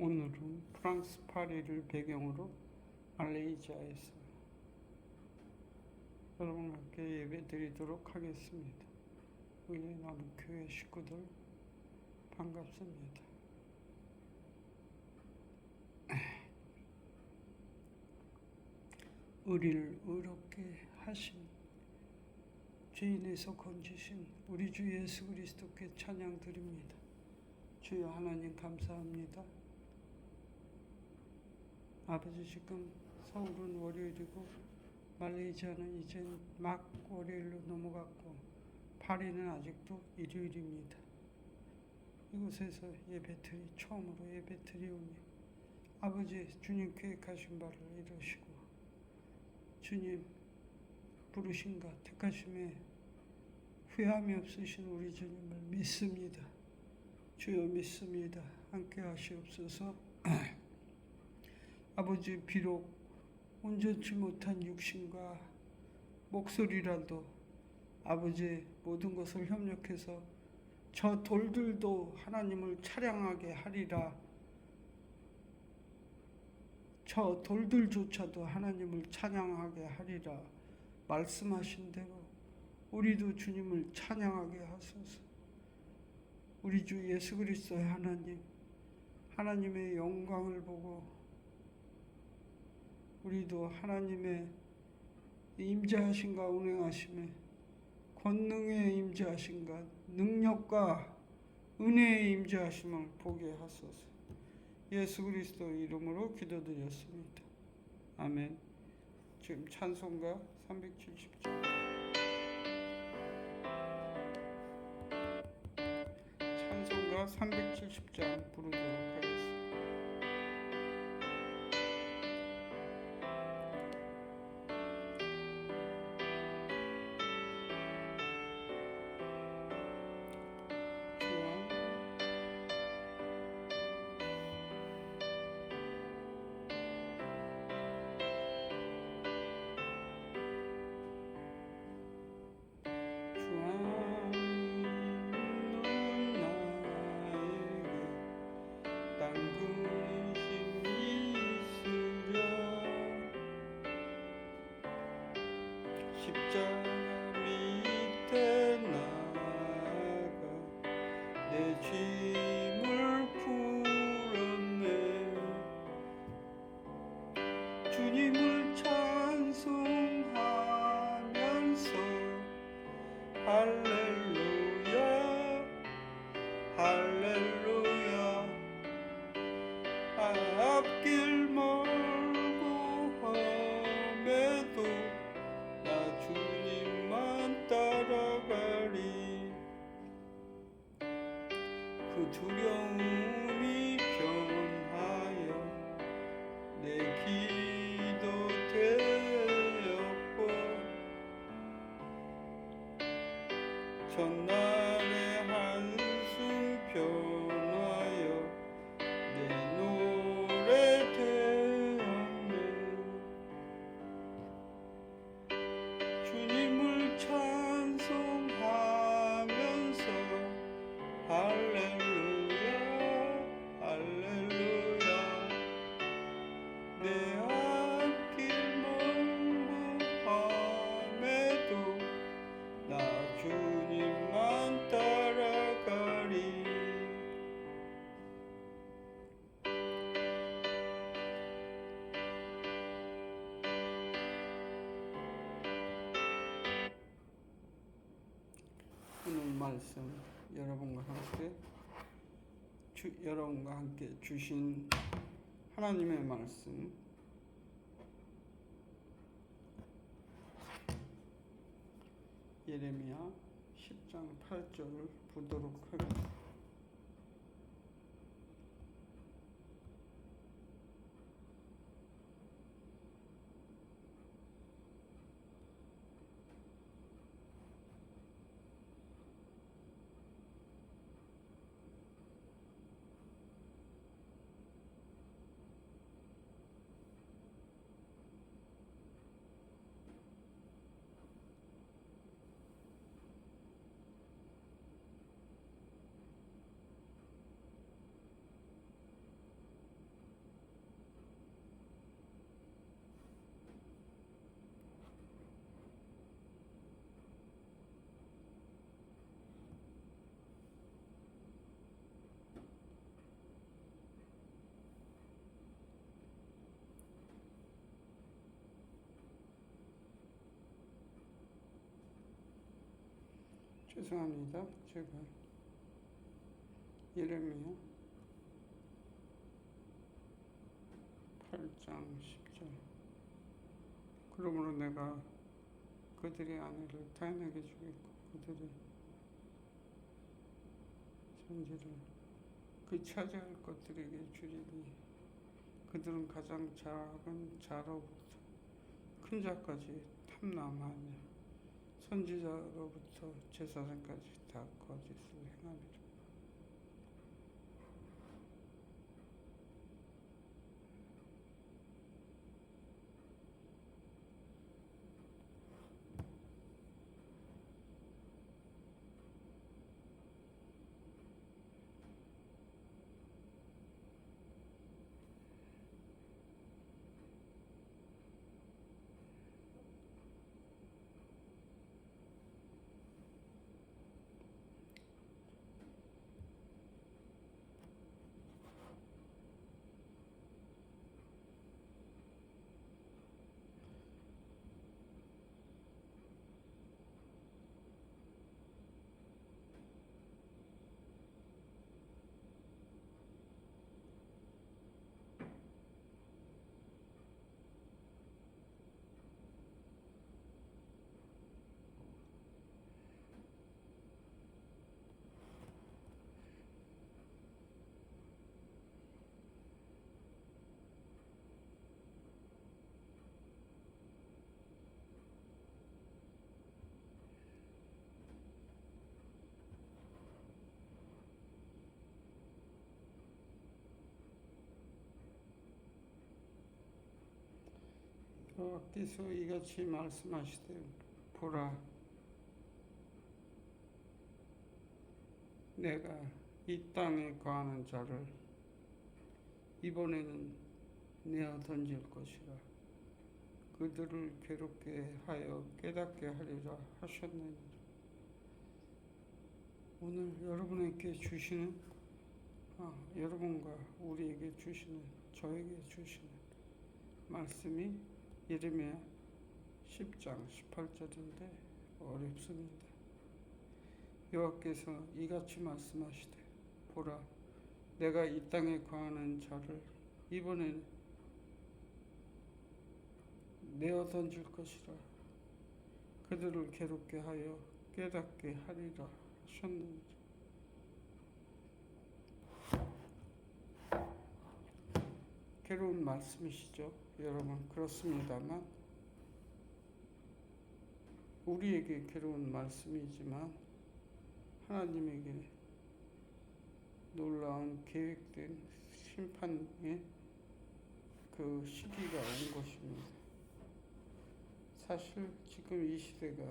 오늘은 프랑스 파리를 배경으로 말레이시아에서 여러분과 함께 예배 드리도록 하겠습니다. 우리 남교회 식구들 반갑습니다. 우리를 의롭게 하신 죄인에서 건지신 우리 주 예수 그리스도께 찬양 드립니다. 주여 하나님 감사합니다. 아버지, 지금 서울은 월요일이고 말레이시아는 이제 막 월요일로 넘어갔고 파리는 아직도 일요일입니다. 이곳에서 처음으로 예배 드리오니 아버지, 주님 계획하신 바를 이루시고 주님 부르신가 택하심에 후회함이 없으신 우리 주님을 믿습니다. 주여 믿습니다. 함께 하시옵소서. 아버지, 비록 온전치 못한 육신과 목소리라도 아버지 모든 것을 협력해서 저 돌들도 하나님을 찬양하게 하리라. 저 돌들조차도 하나님을 찬양하게 하리라 말씀하신 대로 우리도 주님을 찬양하게 하소서. 우리 주 예수 그리스도의 하나님의 영광을 보고 우리도 하나님의 임재하심과 운행하심에 권능의 임재하심과 능력과 은혜의 임재하심을 보게 하소서. 예수 그리스도 이름으로 기도드렸습니다. 아멘. 지금 찬송가 370장 찬송가 370장 부르도록 하겠습니다. 십자가 밑에 나가 내 짐을 풀었네. 주님을 찬송하면서 할렐루야 할렐루야. 앞길 멀고 험해도 나 주님만 따라가리. 그 두려움이 변하여 내 기도 되었고 전날의 한숨 변하여 내 노래 되었네. 주님을 찬송하면서 할렐루야 할렐루야. 내 앞길 멀고 험해도 나 주님만 따라가리. 오늘 말씀 여러분과 함께 주신 하나님의 말씀 예레미야 10장 8절을 보도록 하겠습니다. 죄송합니다. 제가 예레미야 8장 10절. 그러므로 내가 그들의 아내를 타인에게 주겠고 그들의 son지를 그 차지할 것들에게 주리니 그들은 가장 작은 자로부터 큰 자까지 탐람하며 선지자로부터 제사장까지 다 거짓을 행하리라. 여호와께서 이같이 말씀하시되 보라 내가 이 땅에 거하는 자를 이번에는 내어 던질 것이라 그들을 괴롭게 하여 깨닫게 하리라 하셨느니라. 오늘 여러분에게 주시는 여러분과 우리에게 주시는 저에게 주시는 말씀이 예레미야 10장 18절인데 어렵습니다. 여호와께서 이같이 말씀하시되 보라 내가 이 땅에 거하는 자를 이번엔 내어 던질 것이라 그들을 괴롭게 하여 깨닫게 하리라 하셨느니라. 괴로운 말씀이시죠 여러분. 그렇습니다만 우리에게 괴로운 말씀이지만 하나님에게 놀라운 계획된 심판의 그 시기가 온 것입니다. 사실 지금 이 시대가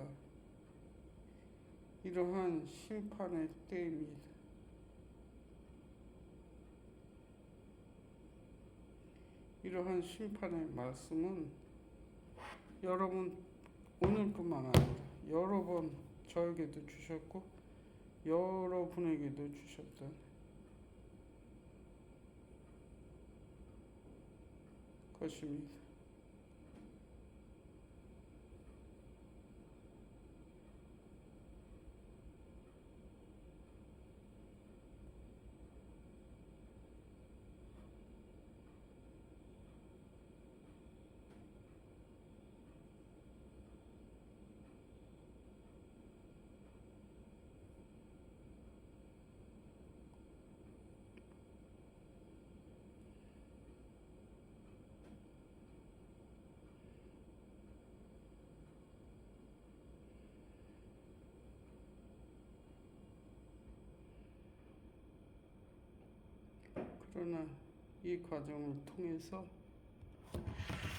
이러한 심판의 때입니다. 이러한 심판의 말씀은 여러분 오늘뿐만 아니라 여러 번 저에게도 주셨고 여러분에게도 주셨던 것입니다. 그러나 이 과정을 통해서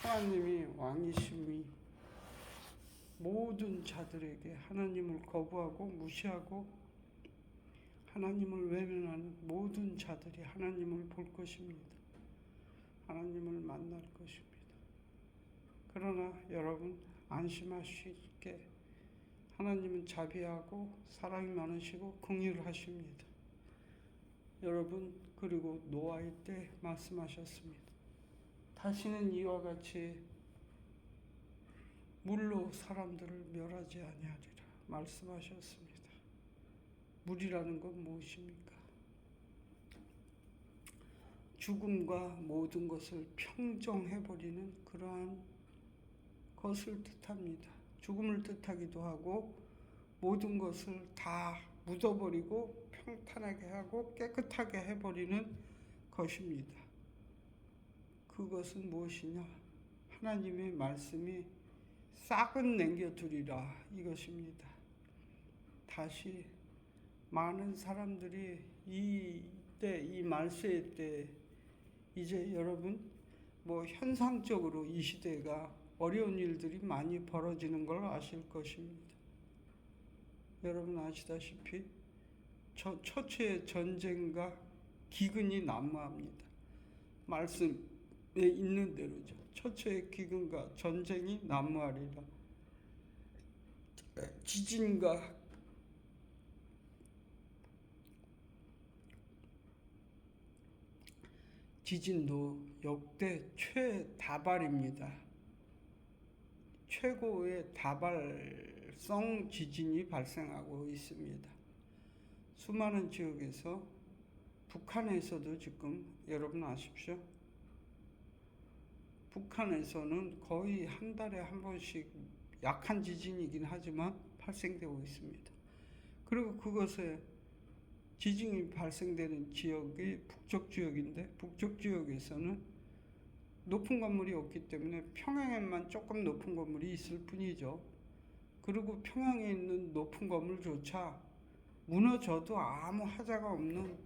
하나님이 왕이심이 모든 자들에게 하나님을 거부하고 무시하고 하나님을 외면하는 모든 자들이 하나님을 볼 것입니다. 하나님을 만날 것입니다. 그러나 여러분 안심하시게 하나님은 자비하고 사랑이 많으시고 긍휼하십니다. 여러분 그리고 노아의 때 말씀하셨습니다. 다시는 이와 같이 물로 사람들을 멸하지 아니하리라 말씀하셨습니다. 물이라는 건 무엇입니까? 죽음과 모든 것을 평정해버리는 그러한 것을 뜻합니다. 죽음을 뜻하기도 하고 모든 것을 다 묻어버리고 평탄하게 하고 깨끗하게 해버리는 것입니다. 그것은 무엇이냐? 하나님의 말씀이 싹은 남겨두리라 이것입니다. 다시 많은 사람들이 이 말세의 때 이제 여러분 현상적으로 이 시대가 어려운 일들이 많이 벌어지는 걸 아실 것입니다. 여러분 아시다시피 처처의 전쟁과 기근이 난무합니다. 말씀에 있는 대로죠. 처처의 기근과 전쟁이 난무하리라. 지진과 지진도 역대 최다발입니다. 최고의 다발성 지진이 발생하고 있습니다. 수많은 지역에서 북한에서도 지금 여러분 아십시오. 북한에서는 거의 한 달에 한 번씩 약한 지진이긴 하지만 발생되고 있습니다. 그리고 그것에 지진이 발생되는 지역이 북쪽 지역인데 북쪽 지역에서는 높은 건물이 없기 때문에 평양에만 조금 높은 건물이 있을 뿐이죠. 그리고 평양에 있는 높은 건물조차 무너져도 아무 하자가 없는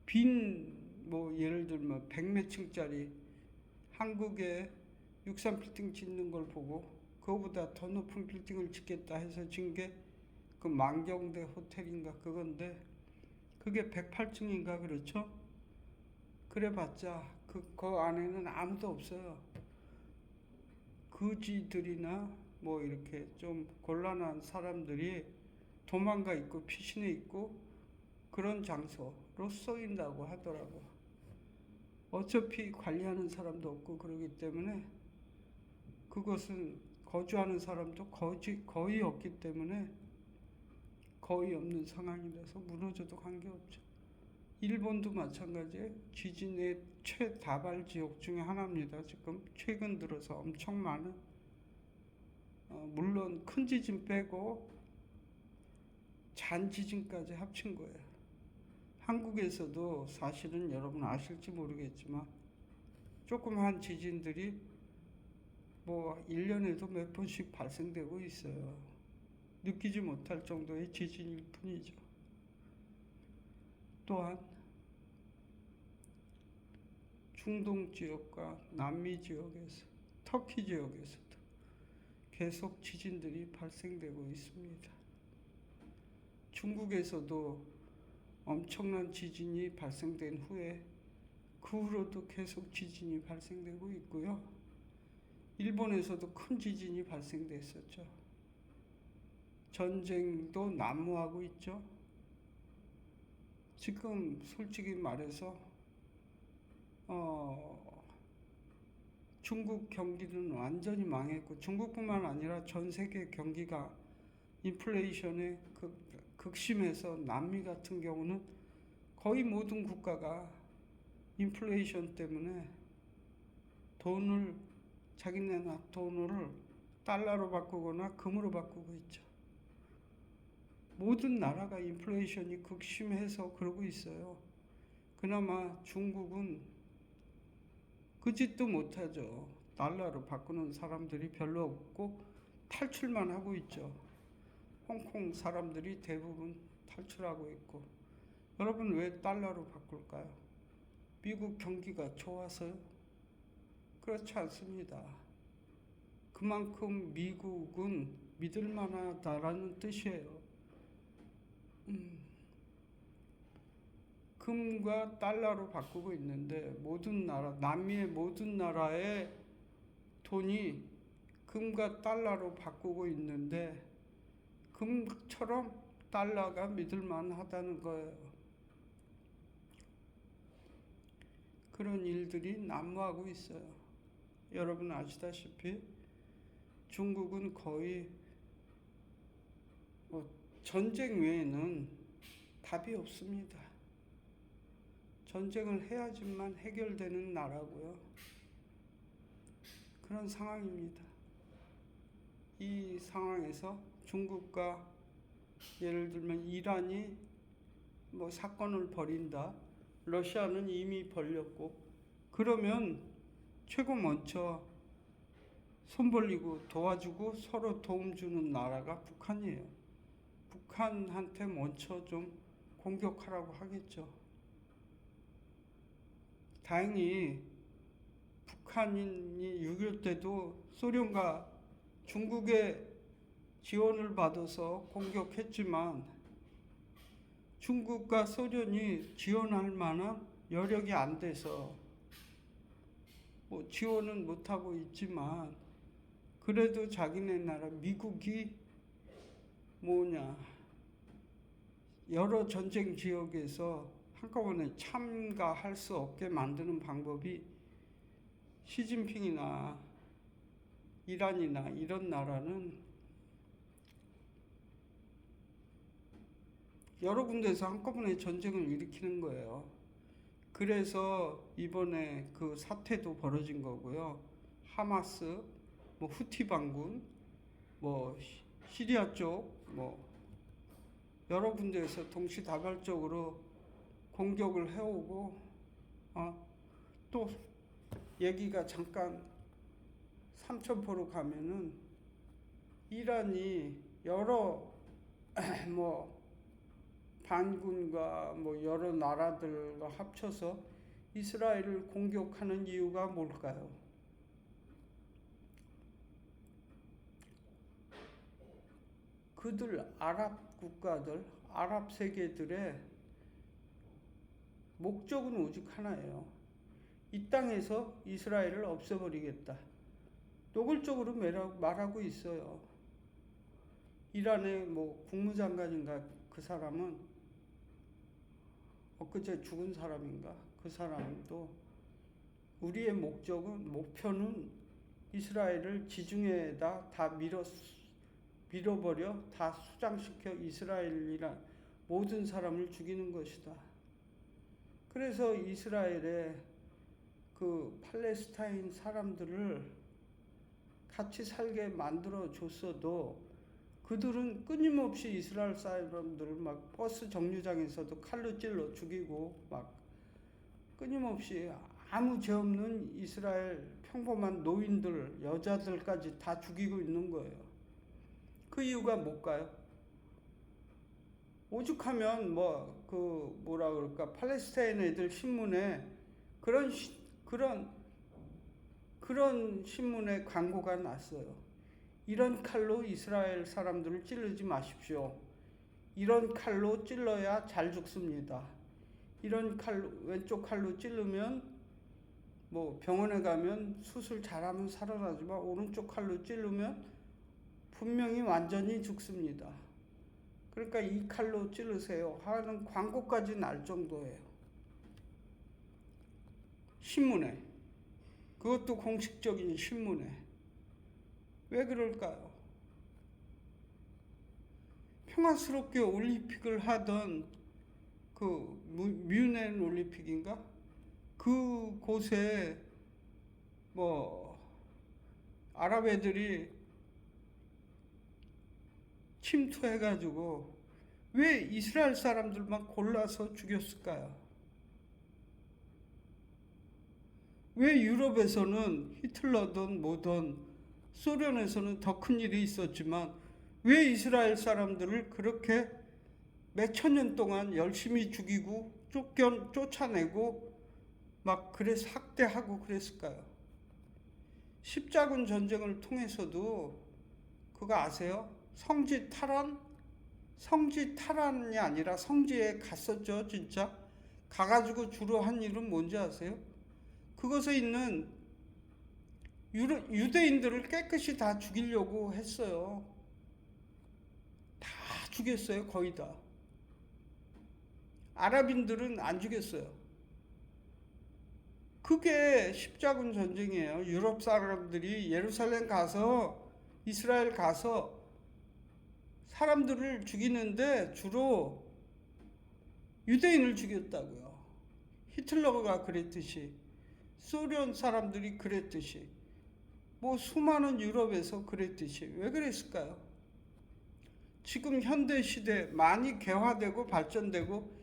빈 예를 들면 100몇 층짜리 한국에 63빌딩 짓는 걸 보고 그거보다 더 높은 빌딩을 짓겠다 해서 진 게 그 만경대 호텔인가 그건데 그게 108층인가 그렇죠? 그래봤자 그 안에는 아무도 없어요. 거지들이나 이렇게 좀 곤란한 사람들이 도망가 있고 피신해 있고 그런 장소로 쓰인다고 하더라고. 어차피 관리하는 사람도 없고 그러기 때문에 그것은 거주하는 사람도 거의 없기 때문에 거의 없는 상황이라서 무너져도 관계없죠. 일본도 마찬가지예요. 지진의 최다발 지역 중에 하나입니다. 지금 최근 들어서 엄청 많은 물론 큰 지진 빼고 잔지진까지 합친 거예요. 한국에서도 사실은 여러분 아실지 모르겠지만 조그마한 지진들이 1년에도 몇 번씩 발생되고 있어요. 느끼지 못할 정도의 지진일 뿐이죠. 또한 중동 지역과 남미 지역에서 터키 지역에서도 계속 지진들이 발생되고 있습니다. 중국에서도 엄청난 지진이 발생된 후에 그 후로도 계속 지진이 발생되고 있고요. 일본에서도 큰 지진이 발생됐었죠. 전쟁도 난무하고 있죠. 지금 솔직히 말해서 중국 경기는 완전히 망했고 중국뿐만 아니라 전 세계 경기가 인플레이션에 극심해서 남미 같은 경우는 거의 모든 국가가 인플레이션 때문에 자기네 돈을 달러로 바꾸거나 금으로 바꾸고 있죠. 모든 나라가 인플레이션이 극심해서 그러고 있어요. 그나마 중국은 그 짓도 못하죠. 달러로 바꾸는 사람들이 별로 없고 탈출만 하고 있죠. 홍콩 사람들이 대부분 탈출하고 있고. 여러분 왜 달러로 바꿀까요? 미국 경기가 좋아서요? 그렇지 않습니다. 그만큼 미국은 믿을만하다라는 뜻이에요. 금과 달러로 바꾸고 있는데 모든 나라, 남미의 모든 나라의 돈이 금과 달러로 바꾸고 있는데 금처럼 달러가 믿을만하다는 거예요. 그런 일들이 난무하고 있어요. 여러분 아시다시피 중국은 거의 전쟁 외에는 답이 없습니다. 전쟁을 해야지만 해결되는 나라고요. 그런 상황입니다. 이 상황에서 중국과 예를 들면 이란이 뭐 사건을 벌인다. 러시아는 이미 벌렸고, 그러면 최고 먼저 손 벌리고 도와주고 서로 도움 주는 나라가 북한이에요. 북한한테 먼저 좀 공격하라고 하겠죠. 다행히 북한이 6.25 때도 소련과 중국의 지원을 받아서 공격했지만 중국과 소련이 지원할 만한 여력이 안 돼서 뭐 지원은 못하고 있지만, 그래도 자기네 나라 미국이 여러 전쟁 지역에서 한꺼번에 참가할 수 없게 만드는 방법이 시진핑이나 이란이나 이런 나라는 여러 군데서 한꺼번에 전쟁을 일으키는 거예요. 그래서 이번에 그 사태도 벌어진 거고요. 하마스, 후티 반군, 시리아 쪽, 여러 군데에서 동시다발적으로 공격을 해오고, 또 얘기가 잠깐 삼천포로 가면은 이란이 여러 반군과 여러 나라들과 합쳐서 이스라엘을 공격하는 이유가 뭘까요? 그들 아랍 국가들, 아랍 세계들의 목적은 오직 하나예요. 이 땅에서 이스라엘을 없애버리겠다. 노골적으로 말하고 있어요. 이란의 국무장관인가 그 사람은 엊그제 죽은 사람인가 그 사람도 우리의 목표는 이스라엘을 지중해에다 다 밀어버려 다 수장시켜 이스라엘이란 모든 사람을 죽이는 것이다. 그래서 이스라엘의 그 팔레스타인 사람들을 같이 살게 만들어 줬어도 그들은 끊임없이 이스라엘 사람들을 버스 정류장에서도 칼로 찔러 죽이고 끊임없이 아무 죄 없는 이스라엘 평범한 노인들, 여자들까지 다 죽이고 있는 거예요. 그 이유가 뭘까요? 오죽하면 팔레스타인 애들 신문에 그런 신문에 광고가 났어요. 이런 칼로 이스라엘 사람들을 찌르지 마십시오. 이런 칼로 찔러야 잘 죽습니다. 이런 왼쪽 칼로 찌르면 병원에 가면 수술 잘하면 살아나지만 오른쪽 칼로 찌르면 분명히 완전히 죽습니다. 그러니까 이 칼로 찌르세요 하는 광고까지 날 정도예요. 신문에. 그것도 공식적인 신문에. 왜 그럴까요? 평화스럽게 올림픽을 하던 그 뮌헨 올림픽인가? 그 곳에 아랍 애들이 침투해가지고 왜 이스라엘 사람들만 골라서 죽였을까요? 왜 유럽에서는 히틀러든 소련에서는 더 큰 일이 있었지만 왜 이스라엘 사람들을 그렇게 몇천 년 동안 열심히 죽이고 쫓아내고 그래서 학대하고 그랬을까요? 십자군 전쟁을 통해서도 그거 아세요? 성지 탈환이 아니라 성지에 갔었죠. 진짜 가가지고 주로 한 일은 뭔지 아세요? 그곳에 있는 유대인들을 깨끗이 다 죽이려고 했어요. 다 죽였어요. 거의 다. 아랍인들은 안 죽였어요. 그게 십자군 전쟁이에요. 유럽 사람들이 예루살렘 가서 이스라엘 가서 사람들을 죽이는데 주로 유대인을 죽였다고요. 히틀러가 그랬듯이, 소련 사람들이 그랬듯이, 뭐 수많은 유럽에서 그랬듯이. 왜 그랬을까요? 지금 현대 시대 많이 개화되고 발전되고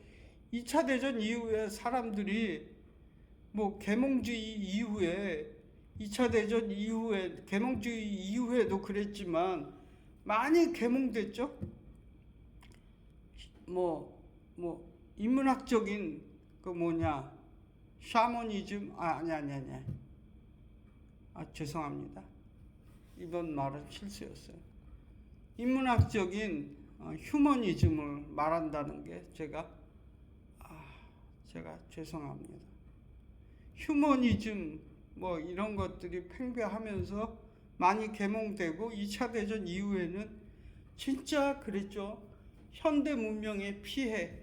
2차 대전 이후에 사람들이 뭐 계몽주의 이후에 2차 대전 이후에 계몽주의 이후에도 그랬지만 많이 계몽됐죠. 뭐 인문학적인 그 뭐냐 샤머니즘 아니 죄송합니다. 이번 말은 실수였어요. 인문학적인 휴머니즘을 말한다는 게 제가 죄송합니다. 휴머니즘 뭐 이런 것들이 팽배하면서 많이 계몽되고 2차 대전 이후에는 진짜 그랬죠. 현대 문명의 피해,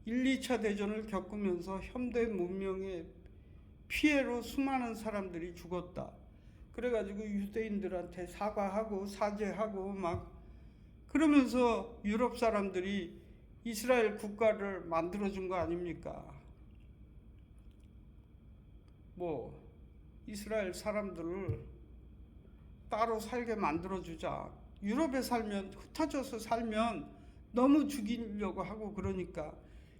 1, 2차 대전을 겪으면서 현대 문명의 피해로 수많은 사람들이 죽었다. 그래가지고 유대인들한테 사과하고 사죄하고 막 그러면서 유럽 사람들이 이스라엘 국가를 만들어준 거 아닙니까? 뭐 이스라엘 사람들을 따로 살게 만들어주자. 유럽에 살면 흩어져서 살면 너무 죽이려고 하고 그러니까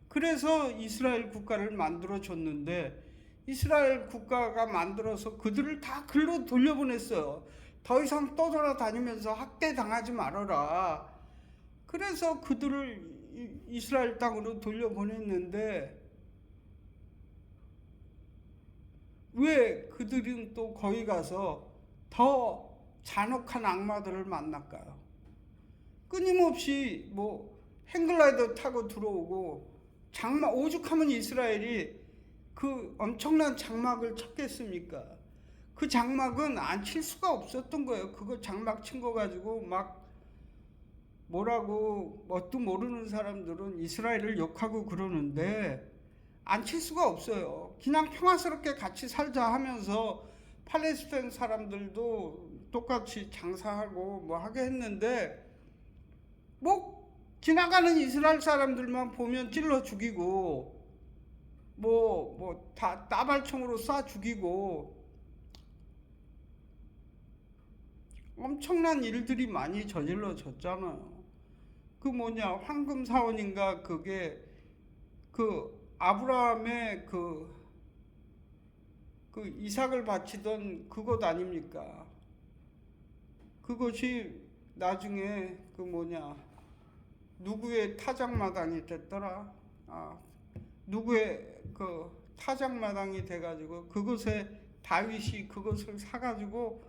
그래서 이스라엘 국가를 만들어줬는데 이스라엘 국가가 만들어서 그들을 다 글로 돌려보냈어요. 더 이상 떠돌아다니면서 학대당하지 말아라. 그래서 그들을 이스라엘 땅으로 돌려보냈는데 왜 그들은 또 거기 가서 더 잔혹한 악마들을 만날까요? 끊임없이 뭐 행글라이더 타고 들어오고 오죽하면 이스라엘이 그 엄청난 장막을 쳤겠습니까? 그 장막은 안 칠 수가 없었던 거예요. 그거 장막 친 거 가지고 막 뭐라고 뭣도 모르는 사람들은 이스라엘을 욕하고 그러는데 안 칠 수가 없어요. 그냥 평화스럽게 같이 살자 하면서 팔레스타인 사람들도 똑같이 장사하고 뭐 하게 했는데 뭐 지나가는 이스라엘 사람들만 보면 찔러 죽이고 다 따발총으로 쏴 죽이고 엄청난 일들이 많이 저질러졌잖아요. 그 황금 사원인가 그게 그 아브라함의 그 이삭을 바치던 그것 아닙니까? 그것이 나중에 누구의 타작마당이 됐더라? 누구의 그 타작마당이 돼가지고 그것에 다윗이 그것을 사가지고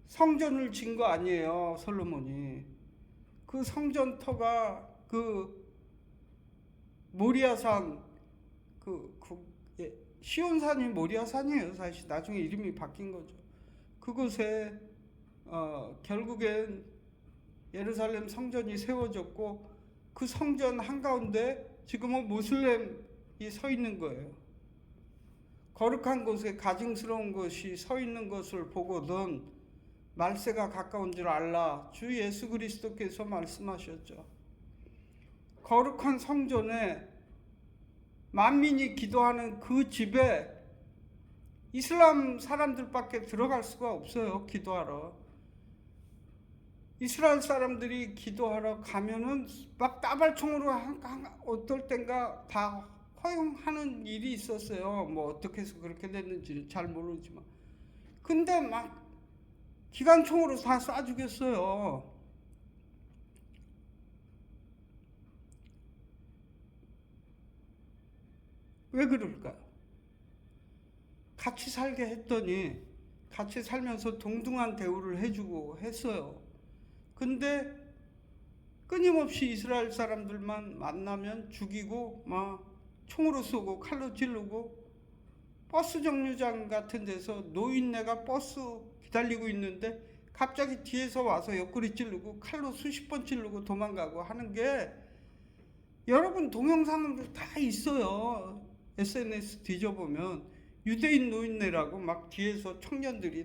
성전을 진 거 아니에요, 솔로몬이. 그 성전터가 그 모리아산 시온산이 모리아산이에요. 사실 나중에 이름이 바뀐 거죠. 그곳에 결국엔 예루살렘 성전이 세워졌고 그 성전 한가운데 지금은 모슬렘이 서 있는 거예요. 거룩한 곳에 가증스러운 것이 서 있는 것을 보거든 말세가 가까운 줄 알라. 주 예수 그리스도께서 말씀하셨죠. 거룩한 성전에 만민이 기도하는 그 집에 이슬람 사람들밖에 들어갈 수가 없어요. 기도하러. 이스라엘 사람들이 기도하러 가면은 막 따발총으로 어떨 땐가 다 허용하는 일이 있었어요. 뭐 어떻게 해서 그렇게 됐는지는 잘 모르지만. 근데 막 기관총으로 다 쏴 죽였어요. 왜 그럴까요? 같이 살게 했더니 같이 살면서 동등한 대우를 해주고 했어요. 근데 끊임없이 이스라엘 사람들만 만나면 죽이고 막 총으로 쏘고 칼로 찌르고 버스 정류장 같은 데서 노인네가 버스 기다리고 있는데 갑자기 뒤에서 와서 옆구리 찌르고 칼로 수십 번 찌르고 도망가고 하는 게 여러분 동영상도 다 있어요. SNS 뒤져보면 유대인 노인네라고 막 뒤에서 청년들이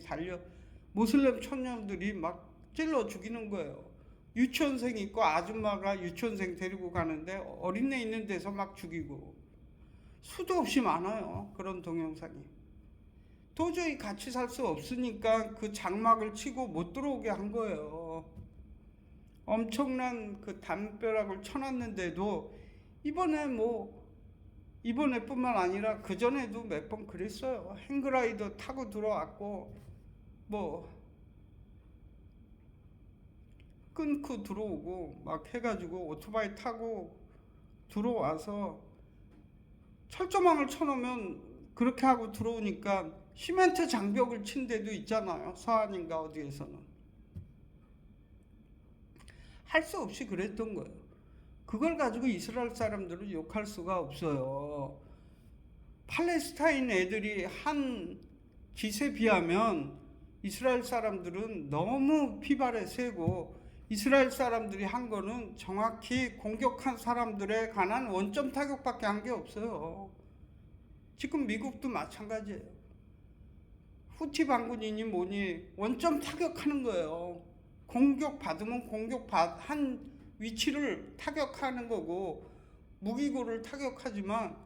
모슬렘 청년들이 막 찔러 죽이는 거예요. 유치원생 있고 아줌마가 유치원생 데리고 가는데 어린애 있는 데서 막 죽이고, 수도 없이 많아요. 그런 동영상이. 도저히 같이 살 수 없으니까 그 장막을 치고 못 들어오게 한 거예요. 엄청난 그 담벼락을 쳐놨는데도 이번에뿐만 아니라 그전에도 몇 번 그랬어요. 행그라이더 타고 들어왔고 뭐 끊고 들어오고 막 해가지고 오토바이 타고 들어와서 철조망을 쳐놓으면 그렇게 하고 들어오니까 시멘트 장벽을 친 데도 있잖아요. 서안인가 어디에서는. 할 수 없이 그랬던 거예요. 그걸 가지고 이스라엘 사람들은 욕할 수가 없어요. 팔레스타인 애들이 한 짓에 비하면 이스라엘 사람들은 너무 피발에 세고, 이스라엘 사람들이 한 거는 정확히 공격한 사람들에 관한 원점 타격밖에 한 게 없어요. 지금 미국도 마찬가지예요. 후티 반군이니 뭐니 원점 타격하는 거예요. 공격받으면 한 위치를 타격하는 거고, 무기고를 타격하지만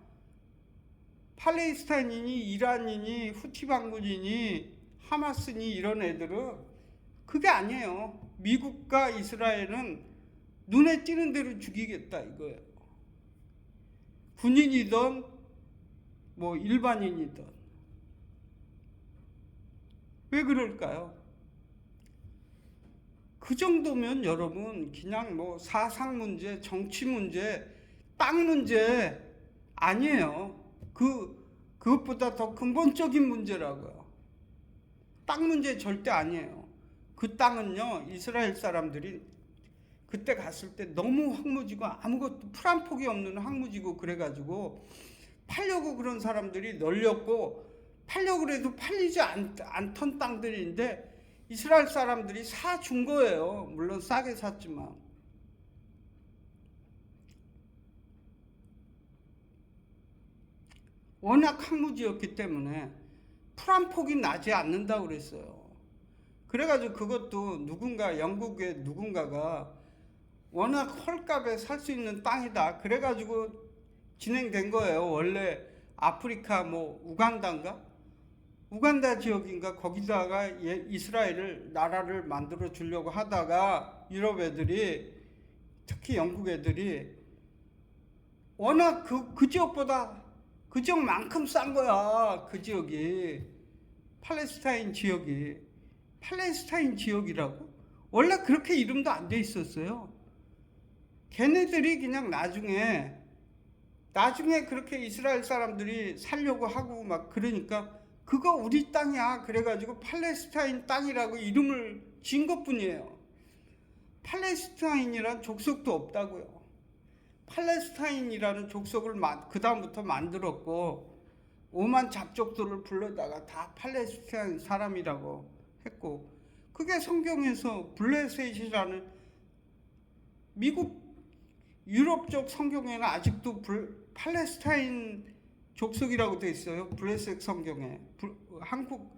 팔레스타인이니 이란이니 후티 반군이니 하마스니 이런 애들은 그게 아니에요. 미국과 이스라엘은 눈에 띄는 대로 죽이겠다 이거예요. 군인이든 뭐 일반인이든. 왜 그럴까요? 그 정도면 여러분 그냥 뭐 사상 문제, 정치 문제, 땅 문제 아니에요. 그것보다 더 근본적인 문제라고요. 땅 문제 절대 아니에요. 그 땅은요, 이스라엘 사람들이 그때 갔을 때 너무 황무지고 아무것도 풀 한 폭이 없는 황무지고 그래가지고 팔려고 그런 사람들이 널렸고, 팔려고 해도 팔리지 않던 땅들인데 이스라엘 사람들이 사준 거예요. 물론 싸게 샀지만. 워낙 황무지였기 때문에 풀 한 폭이 나지 않는다고 그랬어요. 그래가지고 그것도 영국의 누군가가 워낙 헐값에 살 수 있는 땅이다 그래가지고 진행된 거예요. 원래 아프리카 우간다 지역인가 거기다가 이스라엘을 나라를 만들어 주려고 하다가 유럽 애들이, 특히 영국 애들이 워낙 그 지역보다 그 지역만큼 싼 거야. 그 지역이 팔레스타인 지역이라고? 원래 그렇게 이름도 안 돼 있었어요. 걔네들이 그냥 나중에 그렇게 이스라엘 사람들이 살려고 하고 막 그러니까 그거 우리 땅이야 그래가지고 팔레스타인 땅이라고 이름을 지은 것뿐이에요. 팔레스타인이란 족속도 없다고요. 팔레스타인이라는 족속을 그 다음부터 만들었고, 오만 잡족들을 불러다가 다 팔레스타인 사람이라고 했고, 그게 성경에서 블레셋이라는, 미국 유럽 쪽 성경에는 아직도 팔레스타인 족속이라고 돼 있어요. 블레셋 성경에. 한국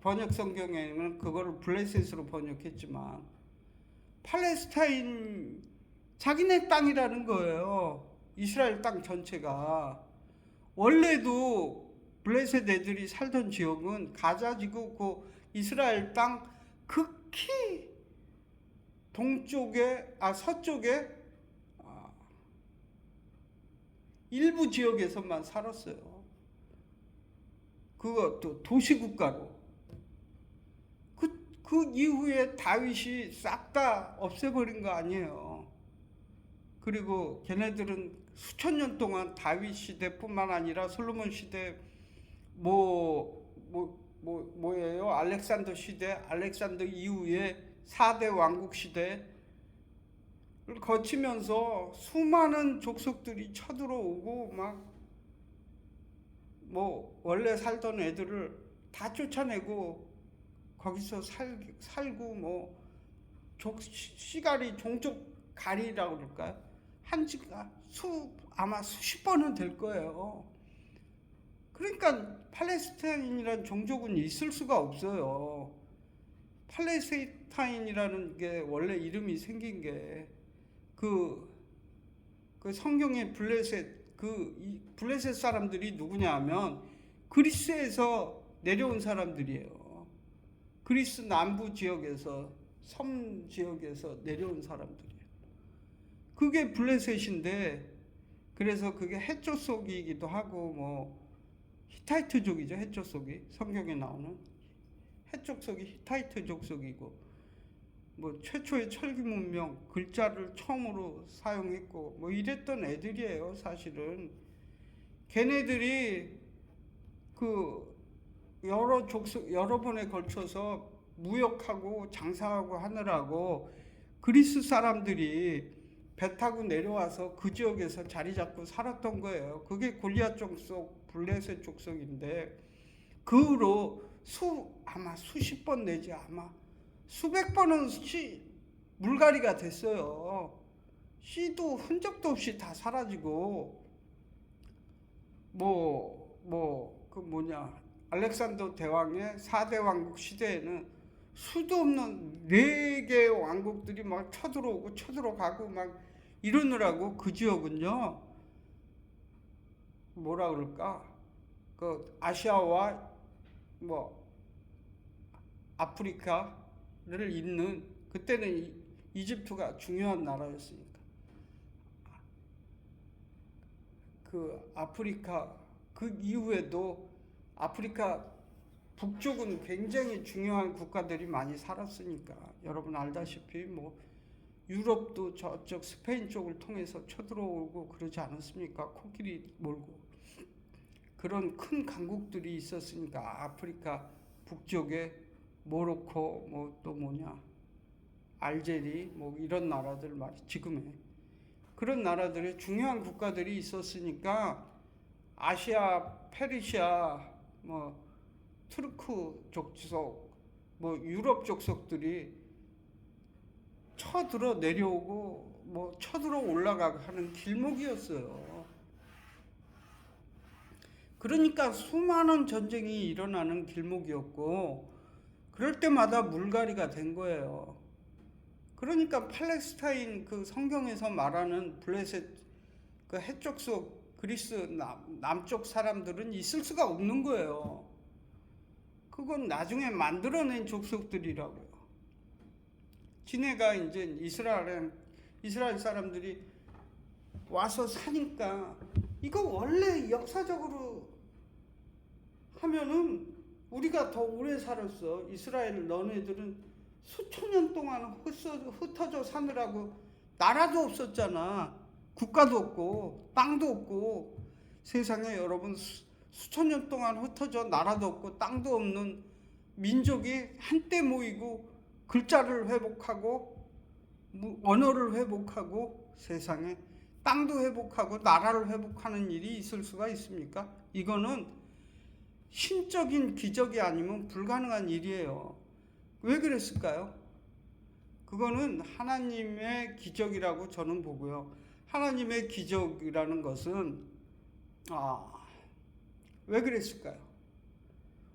번역 성경에는 그거를 블레셋으로 번역했지만 팔레스타인 자기네 땅이라는 거예요. 이스라엘 땅 전체가. 원래도 블레셋 애들이 살던 지역은 가자지구 그 이스라엘 땅 극히 서쪽에 일부 지역에서만 살았어요. 그것도 도시국가로. 그 이후에 다윗이 싹 다 없애버린 거 아니에요. 그리고 걔네들은 수천 년 동안 다윗 시대뿐만 아니라 솔로몬 시대, 뭐예요? 알렉산더 시대, 알렉산더 이후에 4대 왕국 시대를 거치면서 수많은 족속들이 쳐들어오고 원래 살던 애들을 다 쫓아내고 거기서 살고 시가리 종족 가리라고 그럴까요? 한 지가 아마 수십 번은 될 거예요. 그러니까 팔레스타인이란 종족은 있을 수가 없어요. 팔레스타인이라는 게 원래 이름이 생긴 게 그 성경의 블레셋 사람들이 누구냐 하면 그리스에서 내려온 사람들이에요. 그리스 남부 지역에서 섬 지역에서 내려온 사람들이에요. 그게 블레셋인데, 그래서 그게 헷조속이기도 하고 뭐 히타이트족이죠. 헷조속이 성경에 나오는 헷족속이 히타이트 족속이고, 뭐 최초의 철기 문명 글자를 처음으로 사용했고 뭐 이랬던 애들이에요. 사실은 걔네들이 그 여러 번에 걸쳐서 무역하고 장사하고 하느라고 그리스 사람들이 배 타고 내려와서 그 지역에서 자리 잡고 살았던 거예요. 그게 골리앗 족속, 블레셋 족속인데, 그 후로 아마 수십 번 내지 아마 수백 번은 물갈이가 됐어요. 씨도 흔적도 없이 다 사라지고, 알렉산더 대왕의 4대 왕국 시대에는 수도 없는 4개의 왕국들이 막 쳐들어오고 쳐들어가고 막 이러느라고 그 지역은요, 뭐라 그럴까? 그 아시아와 뭐 아프리카를 잇는, 그때는 이집트가 중요한 나라였으니까 그 아프리카, 그 이후에도 아프리카 북쪽은 굉장히 중요한 국가들이 많이 살았으니까 여러분 알다시피 뭐 유럽도 저쪽 스페인 쪽을 통해서 쳐들어오고 그러지 않았습니까? 코끼리 몰고 그런 큰 강국들이 있었으니까 아프리카 북쪽에 모로코 뭐 또 알제리 뭐 이런 나라들 말이 지금의 그런 나라들의 중요한 국가들이 있었으니까 아시아, 페르시아, 뭐 투르크 족속, 뭐 유럽 족속들이 쳐들어 내려오고 뭐 쳐들어 올라가고 하는 길목이었어요. 그러니까 수많은 전쟁이 일어나는 길목이었고, 그럴 때마다 물갈이가 된 거예요. 그러니까 팔레스타인 그 성경에서 말하는 블레셋 그 해족속 그리스 남쪽 사람들은 있을 수가 없는 거예요. 그건 나중에 만들어낸 족속들이라고요. 지네가 이제 이스라엘 사람들이 와서 사니까, 이거 원래 역사적으로 하면은 우리가 더 오래 살았어. 이스라엘 너네들은 수천 년 동안 흩어져 사느라고 나라도 없었잖아. 국가도 없고 땅도 없고. 세상에 여러분 수천 년 동안 흩어져 나라도 없고 땅도 없는 민족이 한때 모이고 글자를 회복하고 언어를 회복하고 세상에 땅도 회복하고 나라를 회복하는 일이 있을 수가 있습니까? 이거는 신적인 기적이 아니면 불가능한 일이에요. 왜 그랬을까요? 그거는 하나님의 기적이라고 저는 보고요. 하나님의 기적이라는 것은 왜 그랬을까요?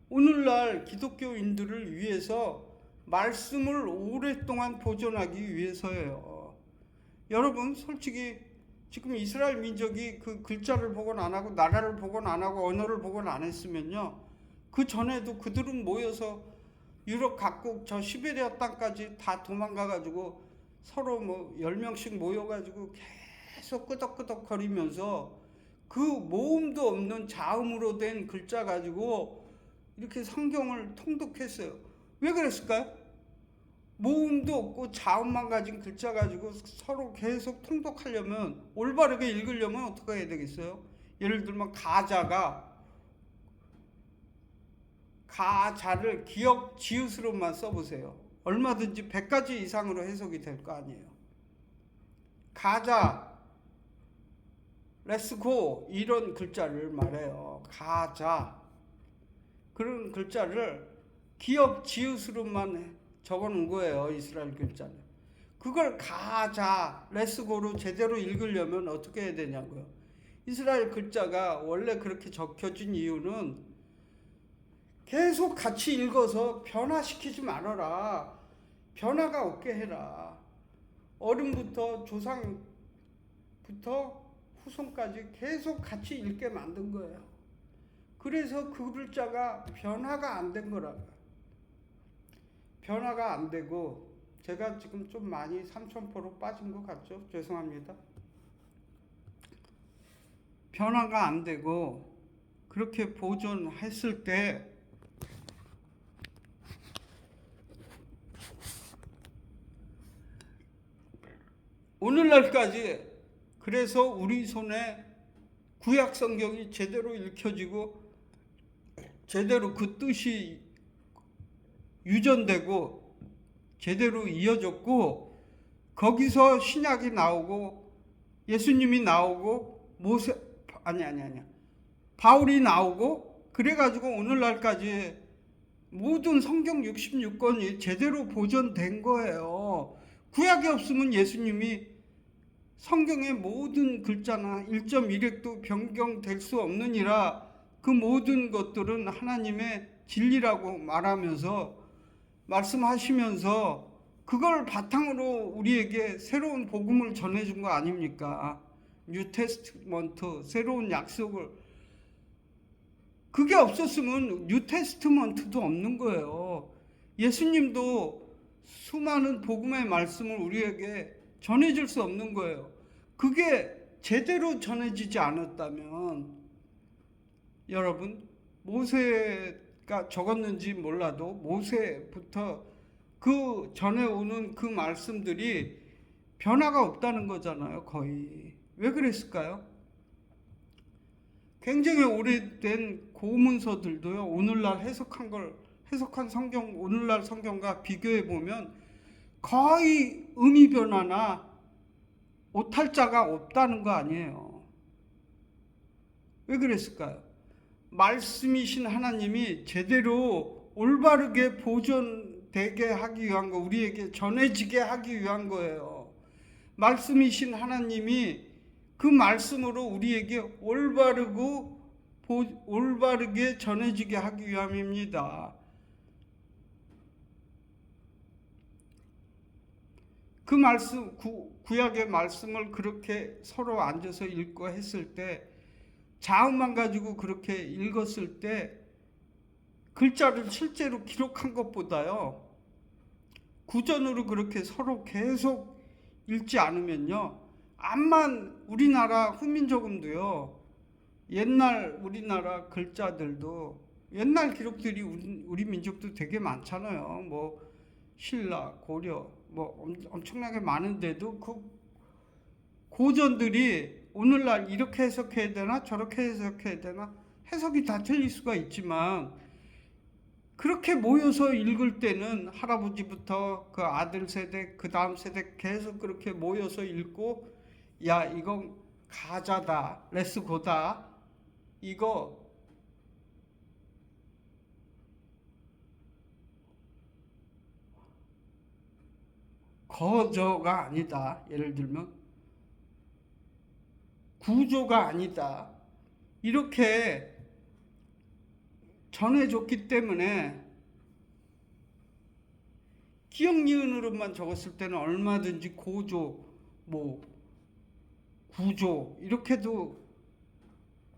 오늘날 기독교인들을 위해서 말씀을 오랫동안 보존하기 위해서예요. 여러분 솔직히 지금 이스라엘 민족이 그 글자를 복원 안 하고 나라를 복원 안 하고 언어를 복원 안 했으면요, 그 전에도 그들은 모여서 유럽 각국 저 시베리아 땅까지 다 도망가가지고 서로 뭐 10명씩 모여가지고 계속 끄덕끄덕 거리면서 그 모음도 없는 자음으로 된 글자 가지고 이렇게 성경을 통독했어요. 왜 그랬을까요? 모음도 없고 자음만 가진 글자 가지고 서로 계속 통독하려면, 올바르게 읽으려면 어떻게 해야 되겠어요? 예를 들면 가자를 기역 지읒으로만 써보세요. 얼마든지 100가지 이상으로 해석이 될 거 아니에요. 가자, 렛츠고 이런 글자를 말해요. 가자, 그런 글자를 기역 지읒으로만 적어놓은 거예요. 이스라엘 글자는. 그걸 가자, 렛츠고로 제대로 읽으려면 어떻게 해야 되냐고요. 이스라엘 글자가 원래 그렇게 적혀진 이유는 계속 같이 읽어서 변화시키지 말아라. 변화가 없게 해라. 어른부터 조상부터 후손까지 계속 같이 읽게 만든 거예요. 그래서 그 글자가 변화가 안 된 거라. 변화가 안 되고, 제가 지금 좀 많이 삼천포로 빠진 것 같죠? 죄송합니다. 변화가 안 되고 그렇게 보존했을 때 오늘날까지, 그래서 우리 손에 구약 성경이 제대로 읽혀지고 제대로 그 뜻이 유전되고 제대로 이어졌고, 거기서 신약이 나오고 예수님이 나오고 바울이 나오고, 그래가지고 오늘날까지 모든 성경 66권이 제대로 보존된 거예요. 구약이 없으면 예수님이 성경의 모든 글자나 1.1획도 변경될 수 없느니라. 그 모든 것들은 하나님의 진리라고 말씀하시면서 그걸 바탕으로 우리에게 새로운 복음을 전해준 거 아닙니까? 뉴 테스트먼트, 새로운 약속을. 그게 없었으면 뉴 테스트먼트도 없는 거예요. 예수님도 수많은 복음의 말씀을 우리에게 전해줄 수 없는 거예요. 그게 제대로 전해지지 않았다면, 여러분, 모세가 적었는지 몰라도 모세부터 그 전해오는 그 말씀들이 변화가 없다는 거잖아요, 거의. 왜 그랬을까요? 굉장히 오래된 고문서들도요, 해석한 성경, 오늘날 성경과 비교해 보면 거의 의미 변화나 오탈자가 없다는 거 아니에요. 왜 그랬을까요? 말씀이신 하나님이 제대로 올바르게 보존되게 하기 위한 거, 우리에게 전해지게 하기 위한 거예요. 말씀이신 하나님이 그 말씀으로 우리에게 올바르게 전해지게 하기 위함입니다. 그 말씀, 구약의 말씀을 그렇게 서로 앉아서 읽고 했을 때, 자음만 가지고 그렇게 읽었을 때, 글자를 실제로 기록한 것보다요, 구전으로 그렇게 서로 계속 읽지 않으면요, 암만 우리나라 후민조금도요, 옛날 우리나라 글자들도, 옛날 기록들이 우리 민족도 되게 많잖아요. 뭐 신라, 고려, 뭐 엄청나게 많은데도 그 고전들이 오늘날 이렇게 해석해야 되나 저렇게 해석해야 되나 해석이 다 틀릴 수가 있지만, 그렇게 모여서 읽을 때는 할아버지부터 그 아들 세대, 그 다음 세대 계속 그렇게 모여서 읽고, 야, 이건 가자다, 레스고다, 이거 거저가 아니다, 예를 들면 구조가 아니다, 이렇게 전해줬기 때문에 기억 니은으로만 적었을 때는 얼마든지 고조, 뭐 구조 이렇게도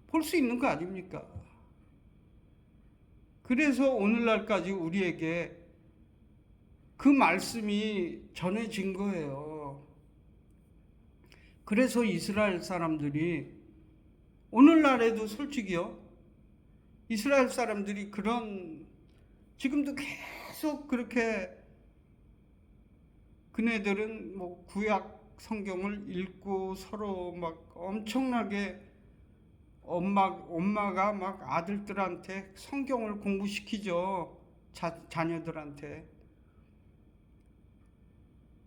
볼 수 있는 거 아닙니까? 그래서 오늘날까지 우리에게 그 말씀이 전해진 거예요. 그래서 이스라엘 사람들이, 오늘날에도 솔직히요, 이스라엘 사람들이 지금도 계속 그렇게, 그네들은 뭐 구약 성경을 읽고 서로 막 엄청나게 엄마가 막 아들들한테 성경을 공부시키죠. 자녀들한테.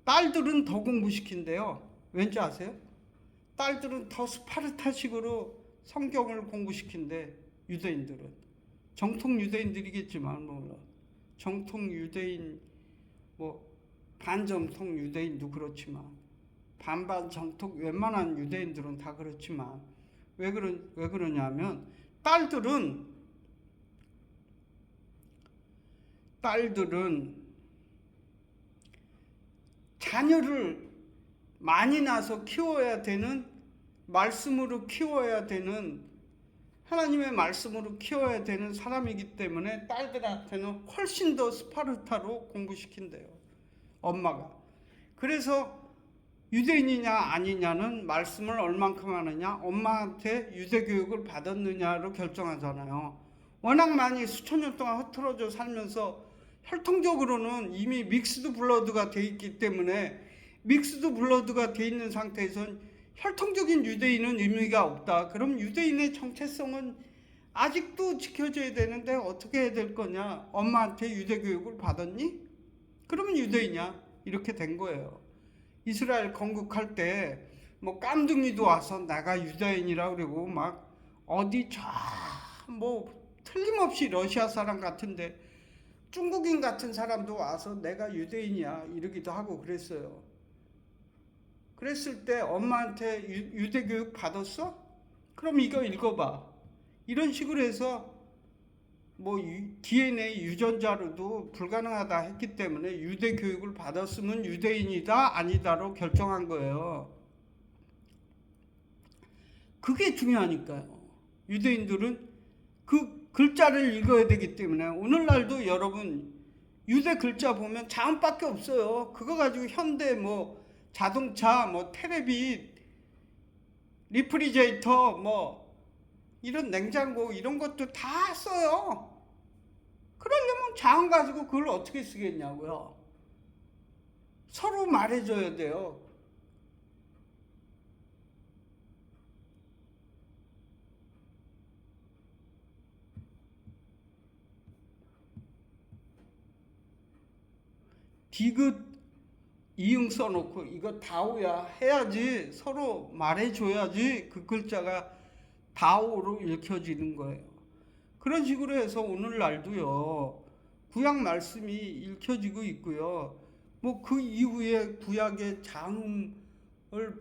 딸들은 더 공부시킨대요. 왠지 아세요? 딸들은 더 스파르타식으로 성경을 공부시킨대, 유대인들은. 정통 유대인들이겠지만, 물론 정통 유대인, 뭐 반정통 유대인도 그렇지만, 반반 정통 웬만한 유대인들은 다 그렇지만, 왜 그러냐면 딸들은 딸들은 자녀를 많이 낳아서 키워야 되는, 말씀으로 키워야 되는, 하나님의 말씀으로 키워야 되는 사람이기 때문에 딸들한테는 훨씬 더 스파르타로 공부시킨대요, 엄마가. 그래서 유대인이냐 아니냐는 말씀을 얼만큼 하느냐, 엄마한테 유대 교육을 받았느냐로 결정하잖아요. 워낙 많이 수천 년 동안 흐트러져 살면서 혈통적으로는 이미 믹스드 블러드가 돼 있기 때문에, 믹스드 블러드가 돼 있는 상태에선 혈통적인 유대인은 의미가 없다. 그럼 유대인의 정체성은 아직도 지켜져야 되는데 어떻게 해야 될 거냐? 엄마한테 유대 교육을 받았니? 그러면 유대인이야. 이렇게 된 거예요. 이스라엘 건국할 때 뭐 깜둥이도 와서 내가 유대인이라고 그러고, 막 어디 뭐 틀림없이 러시아 사람 같은데 중국인 같은 사람도 와서 내가 유대인이야 이러기도 하고 그랬어요. 그랬을 때 엄마한테 유대 교육 받았어? 그럼 이거 읽어봐. 이런 식으로 해서 뭐 DNA 유전자로도 불가능하다 했기 때문에 유대 교육을 받았으면 유대인이다 아니다로 결정한 거예요. 그게 중요하니까요. 유대인들은 그 글자를 읽어야 되기 때문에, 오늘날도 여러분 유대 글자 보면 자음밖에 없어요. 그거 가지고 현대 뭐 자동차, 뭐 테레비, 리프리제이터, 뭐 이런 냉장고 이런 것도 다 써요. 그러려면 자음 가지고 그걸 어떻게 쓰겠냐고요. 서로 말해줘야 돼요. 디귿 이응 써놓고 이거 다오야 해야지, 서로 말해줘야지 그 글자가 다오로 읽혀지는 거예요. 그런 식으로 해서 오늘날도요 구약 말씀이 읽혀지고 있고요. 뭐 그 이후에 구약에 자음을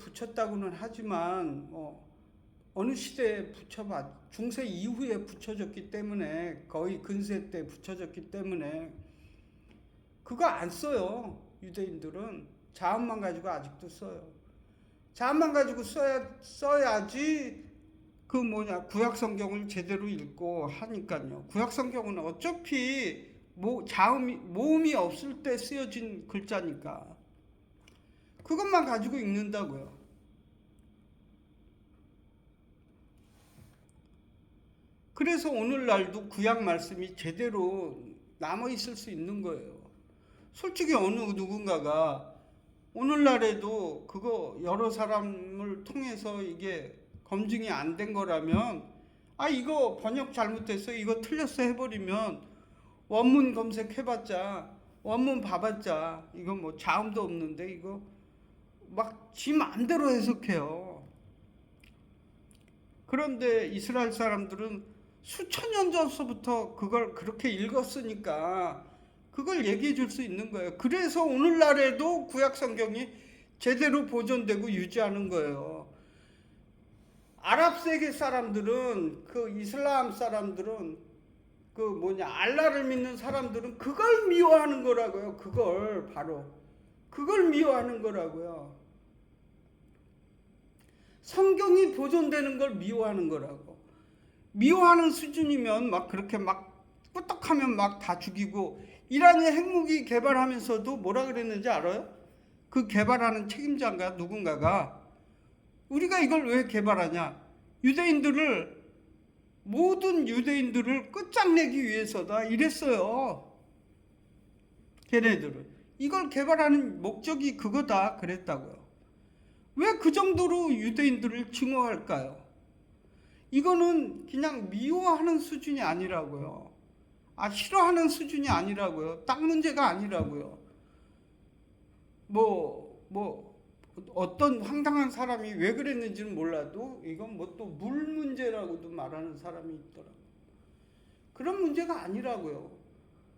붙였다고는 하지만 어느 시대에 중세 이후에 붙여졌기 때문에, 거의 근세 때 붙여졌기 때문에 그거 안 써요. 유대인들은 자음만 가지고 아직도 써요. 자음만 가지고 써야지 구약 성경을 제대로 읽고 하니까요. 구약 성경은 어차피 모음이 없을 때 쓰여진 글자니까 그것만 가지고 읽는다고요. 그래서 오늘날도 구약 말씀이 제대로 남아 있을 수 있는 거예요. 솔직히 어느 누군가가 오늘날에도 그거 여러 사람을 통해서 이게 검증이 안 된 거라면, 이거 번역 잘못됐어, 이거 틀렸어 해버리면 원문 검색해봤자, 원문 봐봤자 이거 뭐 자음도 없는데 이거 막 지 마음대로 해석해요. 그런데 이스라엘 사람들은 수천 년 전서부터 그걸 그렇게 읽었으니까 그걸 얘기해 줄 수 있는 거예요. 그래서 오늘날에도 구약 성경이 제대로 보존되고 유지하는 거예요. 아랍 세계 사람들은, 이슬람 사람들은, 알라를 믿는 사람들은 그걸 미워하는 거라고요. 그걸 미워하는 거라고요. 성경이 보존되는 걸 미워하는 거라고. 미워하는 수준이면 그렇게 꾸덕하면 다 죽이고, 이란의 핵무기 개발하면서도 뭐라 그랬는지 알아요? 그 개발하는 책임자가 누군가가 우리가 이걸 왜 개발하냐? 모든 유대인들을 끝장내기 위해서다 이랬어요. 걔네들은 이걸 개발하는 목적이 그거다 그랬다고요. 왜 그 정도로 유대인들을 증오할까요? 이거는 그냥 미워하는 수준이 아니라고요. 싫어하는 수준이 아니라고요. 딱 문제가 아니라고요. 어떤 황당한 사람이 왜 그랬는지는 몰라도 이건 또 물 문제라고도 말하는 사람이 있더라고요. 그런 문제가 아니라고요.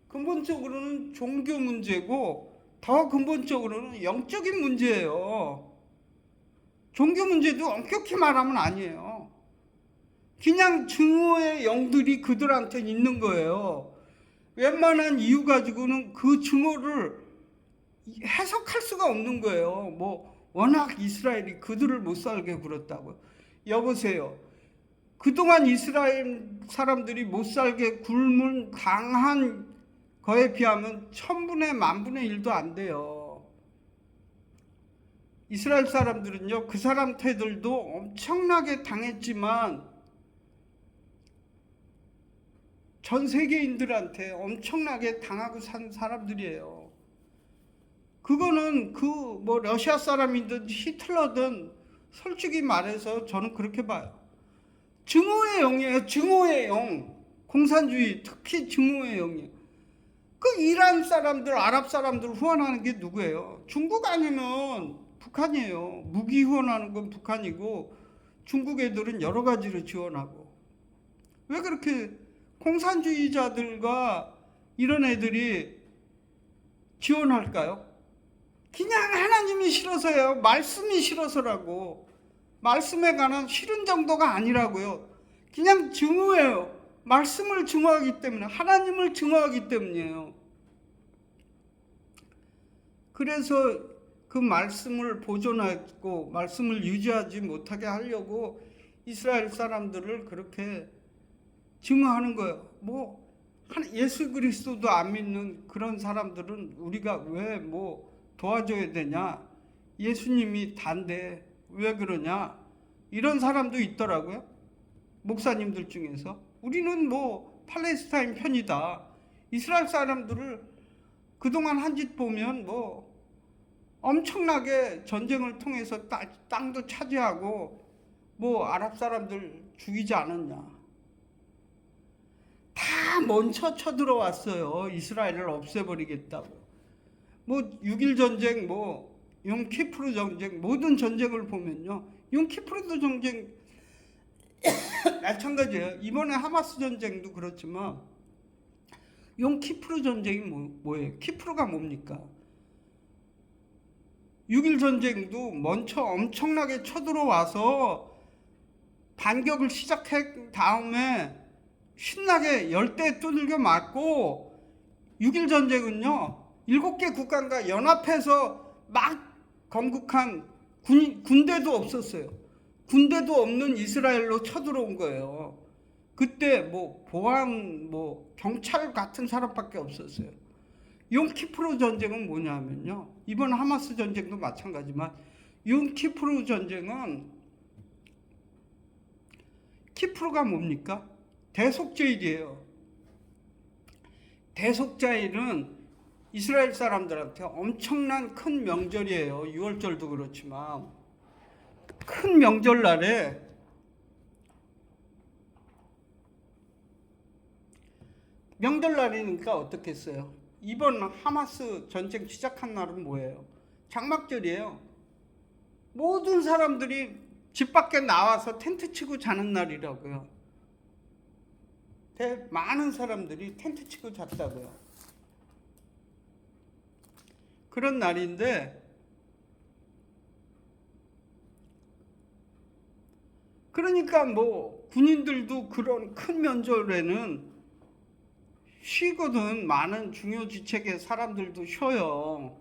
근본적으로는 종교 문제고 더 근본적으로는 영적인 문제예요. 종교 문제도 엄격히 말하면 아니에요. 그냥 증오의 영들이 그들한테 있는 거예요. 웬만한 이유 가지고는 그 증오를 해석할 수가 없는 거예요. 뭐 워낙 이스라엘이 그들을 못 살게 굴었다고요. 여보세요. 그동안 이스라엘 사람들이 못 살게 굶은 강한 거에 비하면 1000분의 10,000분의 1도 안 돼요. 이스라엘 사람들은요, 그 사람 태들도 엄청나게 당했지만 전 세계인들한테 엄청나게 당하고 산 사람들이에요. 그거는 뭐 러시아 사람이든 히틀러든 솔직히 말해서 저는 그렇게 봐요. 증오의 영이에요. 증오의 영. 공산주의, 특히 증오의 영이에요. 그 이란 사람들, 아랍 사람들 후원하는 게 누구예요? 중국 아니면 북한이에요. 무기 후원하는 건 북한이고 중국 애들은 여러 가지로 지원하고. 왜 그렇게 공산주의자들과 이런 애들이 지원할까요? 그냥 하나님이 싫어서요. 말씀이 싫어서라고. 말씀에 관한 싫은 정도가 아니라고요. 그냥 증오해요. 말씀을 증오하기 때문에, 하나님을 증오하기 때문이에요. 그래서 그 말씀을 보존하고 말씀을 유지하지 못하게 하려고 이스라엘 사람들을 그렇게 증오하는 거예요. 뭐 예수 그리스도도 안 믿는 그런 사람들은 우리가 왜 뭐 도와줘야 되냐? 예수님이 단데 왜 그러냐? 이런 사람도 있더라고요. 목사님들 중에서. 우리는 뭐 팔레스타인 편이다. 이스라엘 사람들을 그동안 한 짓 보면 뭐 엄청나게 전쟁을 통해서 땅도 차지하고 뭐 아랍 사람들 죽이지 않았냐. 다 먼저 쳐들어왔어요. 이스라엘을 없애버리겠다고. 뭐 6.1 전쟁, 뭐 욤키프르 전쟁, 모든 전쟁을 보면요. 욤키프르도 전쟁 마찬가지예요. 이번에 하마스 전쟁도 그렇지만 욤키프르 전쟁이 뭐예요? 키프르가 뭡니까? 6.1 전쟁도 먼저 엄청나게 쳐들어와서 반격을 시작한 다음에 신나게 열대 두들겨 맞고 6.1 전쟁은요. 7개 국가가 연합해서 막 건국한 군대도 없었어요. 군대도 없는 이스라엘로 쳐들어온 거예요. 그때 뭐 보안, 뭐 경찰 같은 사람밖에 없었어요. 욤키프르 전쟁은 뭐냐면요. 이번 하마스 전쟁도 마찬가지지만 욤키프르 전쟁은 키프르가 뭡니까? 대속제일이에요. 대속제일은 이스라엘 사람들한테 엄청난 큰 명절이에요. 6월절도 그렇지만 큰 명절날에 명절날이니까 어떻겠어요? 이번 하마스 전쟁 시작한 날은 뭐예요? 장막절이에요. 모든 사람들이 집 밖에 나와서 텐트 치고 자는 날이라고요. 많은 사람들이 텐트 치고 잤다고요. 그런 날인데 그러니까 뭐 군인들도 그런 큰 명절에는 쉬거든. 많은 중요지책의 사람들도 쉬어요.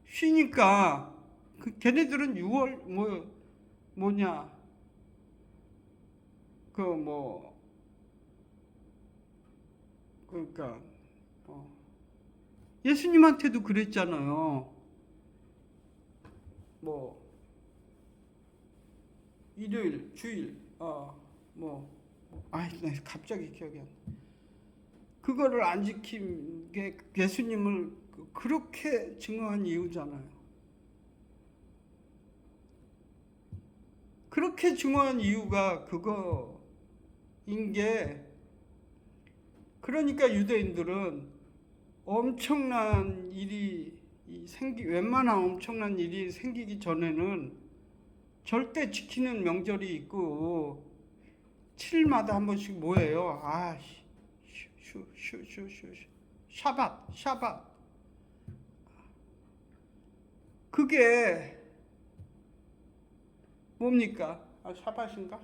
쉬니까 걔네들은 6월 뭐냐 그러니까 예수님한테도 그랬잖아요. 뭐 일요일, 주일, 갑자기 기억이 안 나. 그거를 안 지킨 게 예수님을 그렇게 증오한 이유잖아요. 그렇게 증오한 이유가 그거인 게, 그러니까 유대인들은 엄청난 일이 웬만한 엄청난 일이 생기기 전에는 절대 지키는 명절이 있고 7일마다 한 번씩 뭐예요? 샤밧. 그게 뭡니까? 샤밧인가?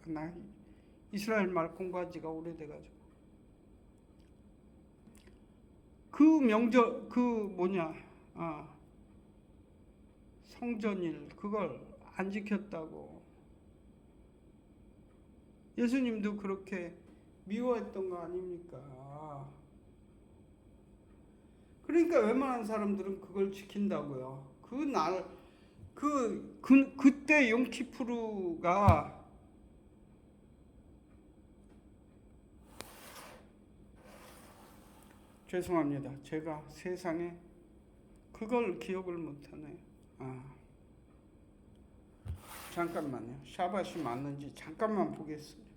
나 이스라엘 말 공부한 지가 오래돼가지고. 그 명절 그 뭐냐 성전일 그걸 안 지켰다고. 예수님도 그렇게 미워했던 거 아닙니까? 그러니까 웬만한 사람들은 그걸 지킨다고요. 그때 용키푸르가 죄송합니다. 제가 세상에 그걸 기억을 못하네요. 잠깐만요. 샤밧이 맞는지 잠깐만 보겠습니다.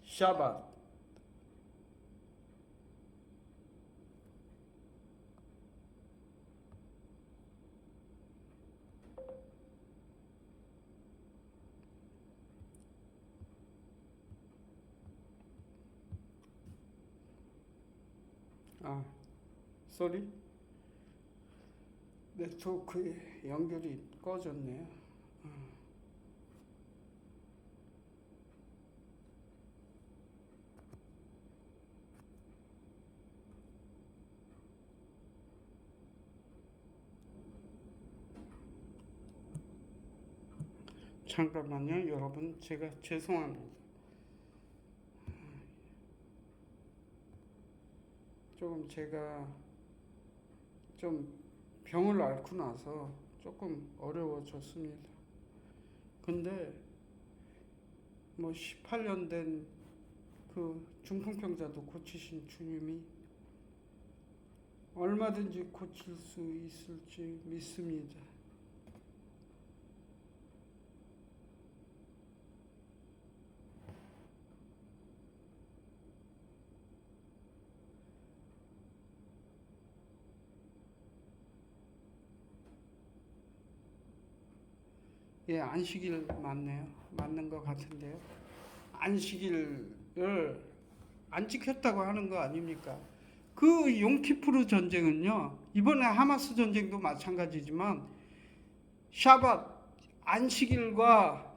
샤밧. 쏘리? 네트워크의 연결이 꺼졌네요. 잠깐만요, 여러분. 제가 죄송합니다. 조금 제가 좀 병을 앓고 나서 조금 어려워졌습니다. 근데 뭐 18년 된 그 중풍병자도 고치신 주님이 얼마든지 고칠 수 있을지 믿습니다. 예, 안식일 맞네요. 맞는 것 같은데요. 안식일을 안 지켰다고 하는 거 아닙니까? 그 용키푸르 전쟁은요, 이번에 하마스 전쟁도 마찬가지지만 샤밧 안식일과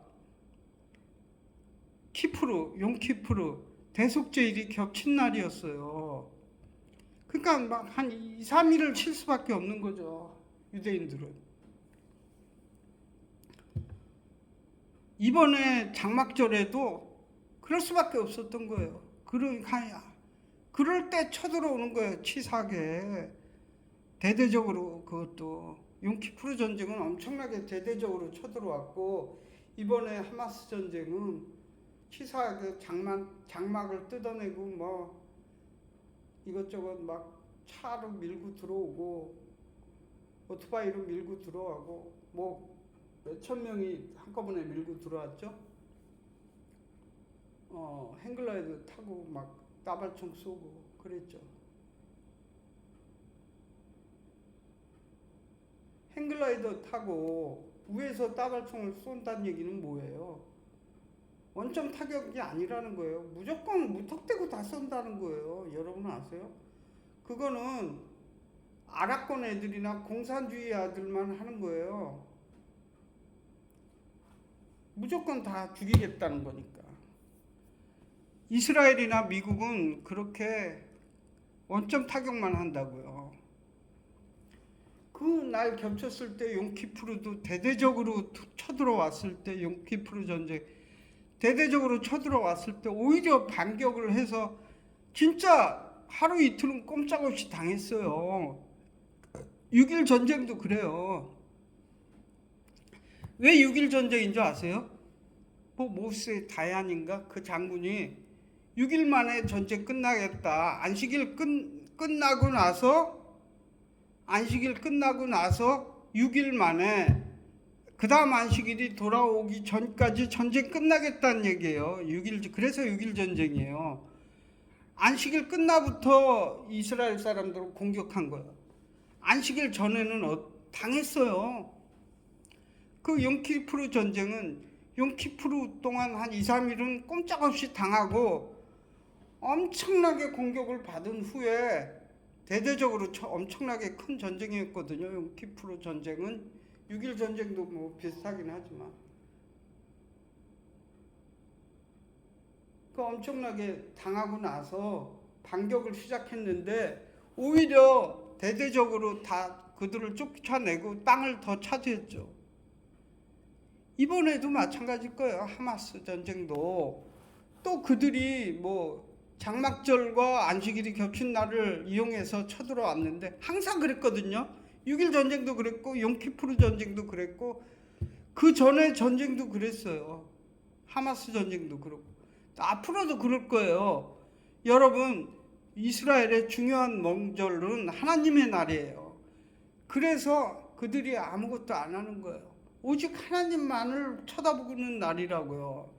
키푸르 용키푸르 대속죄일이 겹친 날이었어요. 그러니까 막 한 2, 3일을 칠 수밖에 없는 거죠, 유대인들은. 이번에 장막절에도 그럴 수밖에 없었던 거예요. 그럴 때 쳐들어오는 거예요, 치사하게. 대대적으로. 그것도 용키푸르 전쟁은 엄청나게 대대적으로 쳐들어왔고, 이번에 하마스 전쟁은 치사하게 장막을 뜯어내고 뭐 이것저것 막 차로 밀고 들어오고 오토바이로 밀고 들어가고 뭐 몇천 명이 한꺼번에 밀고 들어왔죠. 행글라이더 타고 막 따발총 쏘고 그랬죠. 행글라이더 타고 위에서 따발총을 쏜다는 얘기는 뭐예요? 원점 타격이 아니라는 거예요. 무조건 무턱대고 다 쏜다는 거예요. 여러분 아세요? 그거는 아랍권 애들이나 공산주의 아들만 하는 거예요. 무조건 다 죽이겠다는 거니까. 이스라엘이나 미국은 그렇게 원점 타격만 한다고요. 그 날 겹쳤을 때 용키푸르도 대대적으로 쳐들어왔을 때 용키푸르 전쟁 대대적으로 쳐들어왔을 때 오히려 반격을 해서 진짜 하루 이틀은 꼼짝없이 당했어요. 6.1 전쟁도 그래요. 왜 6.1 전쟁인 줄 아세요? 뭐 모세 다얀인가 그 장군이 6일 만에 전쟁 끝나겠다. 안식일 끝나고 나서 6일 만에 그 다음 안식일이 돌아오기 전까지 전쟁 끝나겠다는 얘기예요. 그래서 6.1 전쟁이에요. 안식일 끝나부터 이스라엘 사람들을 공격한 거예요. 안식일 전에는 당했어요. 그 용키푸르 전쟁은 용키푸르 동안 한 2, 3일은 꼼짝없이 당하고 엄청나게 공격을 받은 후에 대대적으로 엄청나게 큰 전쟁이었거든요. 용키푸르 전쟁은 6.1 전쟁도 뭐 비슷하긴 하지만 그 엄청나게 당하고 나서 반격을 시작했는데 오히려 대대적으로 다 그들을 쫓아내고 땅을 더 차지했죠. 이번에도 마찬가지일 거예요. 하마스 전쟁도 또 그들이 뭐 장막절과 안식일이 겹친 날을 이용해서 쳐들어왔는데 항상 그랬거든요. 6.1 전쟁도 그랬고 용키푸르 전쟁도 그랬고 그 전에 전쟁도 그랬어요. 하마스 전쟁도 그렇고 앞으로도 그럴 거예요. 여러분, 이스라엘의 중요한 명절은 하나님의 날이에요. 그래서 그들이 아무것도 안 하는 거예요. 오직 하나님만을 쳐다보는 날이라고요.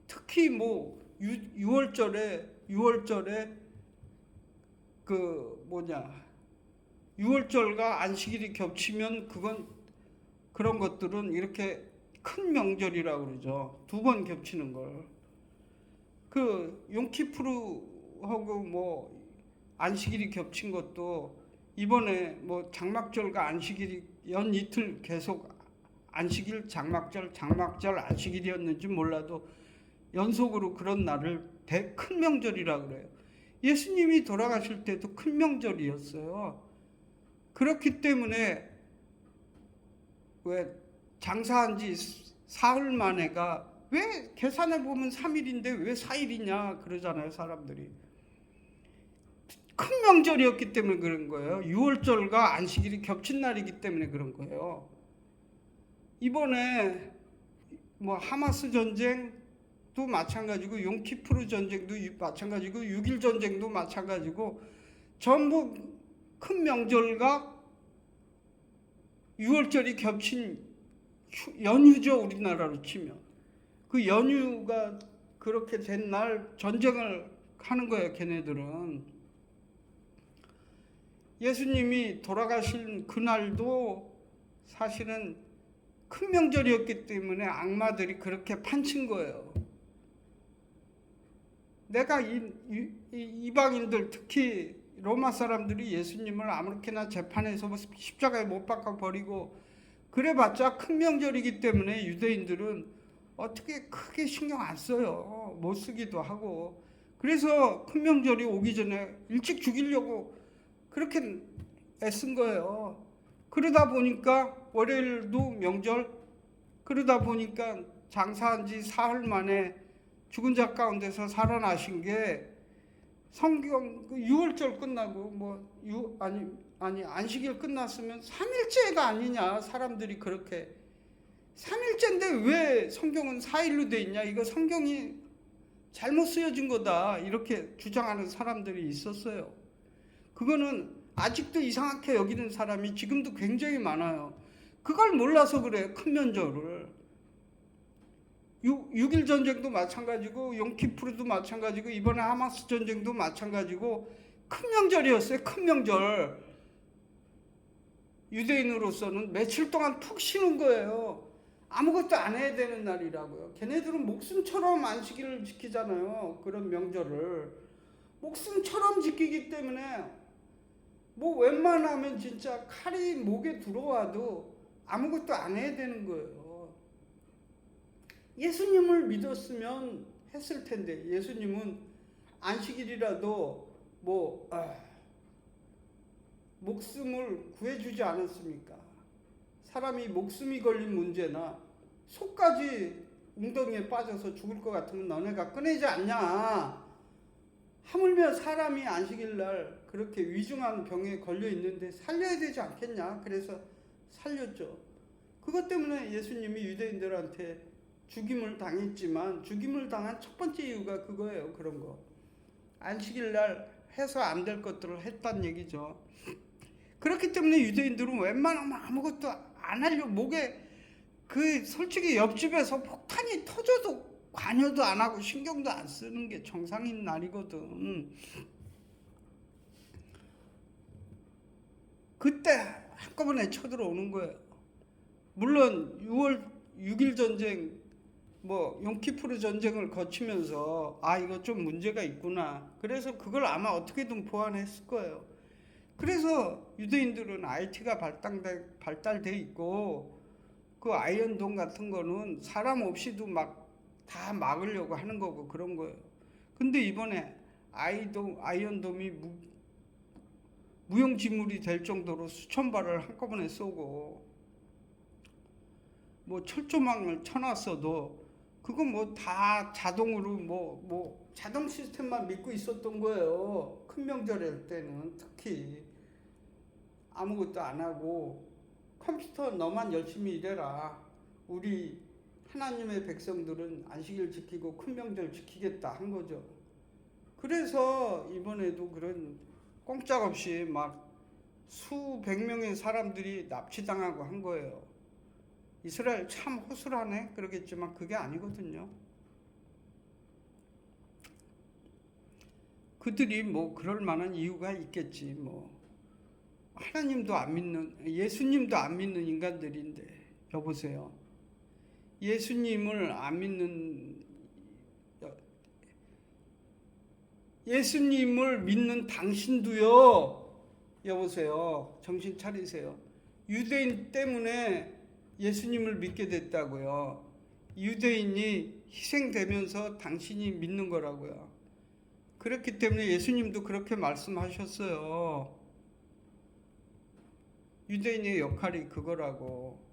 특히 뭐 6월절에 그 6월절과 안식일이 겹치면 그런 것들은 이렇게 큰 명절이라고 그러죠. 2번 겹치는 걸. 그 용키푸르하고 뭐 안식일이 겹친 것도 이번에 뭐 장막절과 안식일이 연 이틀 계속 안식일, 장막절, 안식일이었는지 몰라도 연속으로 그런 날을 큰 명절이라고 그래요. 예수님이 돌아가실 때도 큰 명절이었어요. 그렇기 때문에 왜 장사한 지 사흘 만에가 왜 계산해 보면 3일인데 왜 4일이냐 그러잖아요, 사람들이. 큰 명절이었기 때문에 그런 거예요. 6월절과 안식일이 겹친 날이기 때문에 그런 거예요. 이번에 뭐 하마스 전쟁도 마찬가지고 용키푸르 전쟁도 마찬가지고 6.1 전쟁도 마찬가지고 전부 큰 명절과 6월절이 겹친 연휴죠. 우리나라로 치면 그 연휴가 그렇게 된 날 전쟁을 하는 거예요. 걔네들은. 예수님이 돌아가신 그날도 사실은 큰 명절이었기 때문에 악마들이 그렇게 판친 거예요. 내가 이방인들 특히 로마 사람들이 예수님을 아무렇게나 재판해서 십자가에 못 박아 버리고 그래봤자 큰 명절이기 때문에 유대인들은 어떻게 크게 신경 안 써요. 못 쓰기도 하고. 그래서 큰 명절이 오기 전에 일찍 죽이려고 그렇게 애쓴 거예요. 그러다 보니까 월요일도 명절, 그러다 보니까 장사한 지 사흘 만에 죽은 자 가운데서 살아나신 게 성경 6월절 끝나고 안식일 끝났으면 3일째가 아니냐. 사람들이 그렇게 3일째인데 왜 성경은 4일로 돼 있냐. 이거 성경이 잘못 쓰여진 거다. 이렇게 주장하는 사람들이 있었어요. 그거는 아직도 이상하게 여기는 사람이 지금도 굉장히 많아요. 그걸 몰라서 그래요. 큰 명절을. 6.1 전쟁도 마찬가지고 용키푸르도 마찬가지고 이번에 하마스 전쟁도 마찬가지고 큰 명절이었어요. 큰 명절. 유대인으로서는 며칠 동안 푹 쉬는 거예요. 아무것도 안 해야 되는 날이라고요. 걔네들은 목숨처럼 안식일을 지키잖아요. 그런 명절을. 목숨처럼 지키기 때문에 뭐 웬만하면 진짜 칼이 목에 들어와도 아무것도 안 해야 되는 거예요. 예수님을 믿었으면 했을 텐데 예수님은 안식일이라도 목숨을 구해주지 않았습니까? 사람이 목숨이 걸린 문제나 속까지 웅덩이에 빠져서 죽을 것 같으면 너네가 꺼내지 않냐. 하물며 사람이 안식일날 그렇게 위중한 병에 걸려 있는데 살려야 되지 않겠냐. 그래서 살렸죠. 그것 때문에 예수님이 유대인들한테 죽임을 당했지만 죽임을 당한 첫 번째 이유가 그거예요. 그런 거. 안식일날 해서 안 될 것들을 했단 얘기죠. 그렇기 때문에 유대인들은 웬만하면 아무것도 안 하려고 목에 솔직히 옆집에서 폭탄이 터져도 관여도 안 하고 신경도 안 쓰는 게 정상인 날이거든. 그때 한꺼번에 쳐들어오는 거예요. 물론 6.1 전쟁, 뭐 용키푸르 전쟁을 거치면서 이거 좀 문제가 있구나. 그래서 그걸 아마 어떻게든 보완했을 거예요. 그래서 유대인들은 IT가 발달돼 있고 그 아이언돔 같은 거는 사람 없이도 막 다 막으려고 하는 거고 그런 거예요. 근데 이번에 아이언돔이 무용지물이 될 정도로 수천 발을 한꺼번에 쏘고 뭐 철조망을 쳐놨어도 그거 뭐 다 자동으로 뭐 자동 시스템만 믿고 있었던 거예요. 큰 명절일 때는 특히 아무것도 안 하고 컴퓨터 너만 열심히 일해라. 우리 하나님의 백성들은 안식일 지키고 큰 명절 지키겠다 한 거죠. 그래서 이번에도 그런 꼼짝없이 막 수백 명의 사람들이 납치당하고 한 거예요. 이스라엘 참 허술하네 그러겠지만 그게 아니거든요. 그들이 뭐 그럴 만한 이유가 있겠지. 뭐 하나님도 안 믿는, 예수님도 안 믿는 인간들인데 여보세요. 예수님을 안 믿는, 예수님을 믿는 당신도요. 여보세요. 정신 차리세요. 유대인 때문에 예수님을 믿게 됐다고요. 유대인이 희생되면서 당신이 믿는 거라고요. 그렇기 때문에 예수님도 그렇게 말씀하셨어요. 유대인의 역할이 그거라고.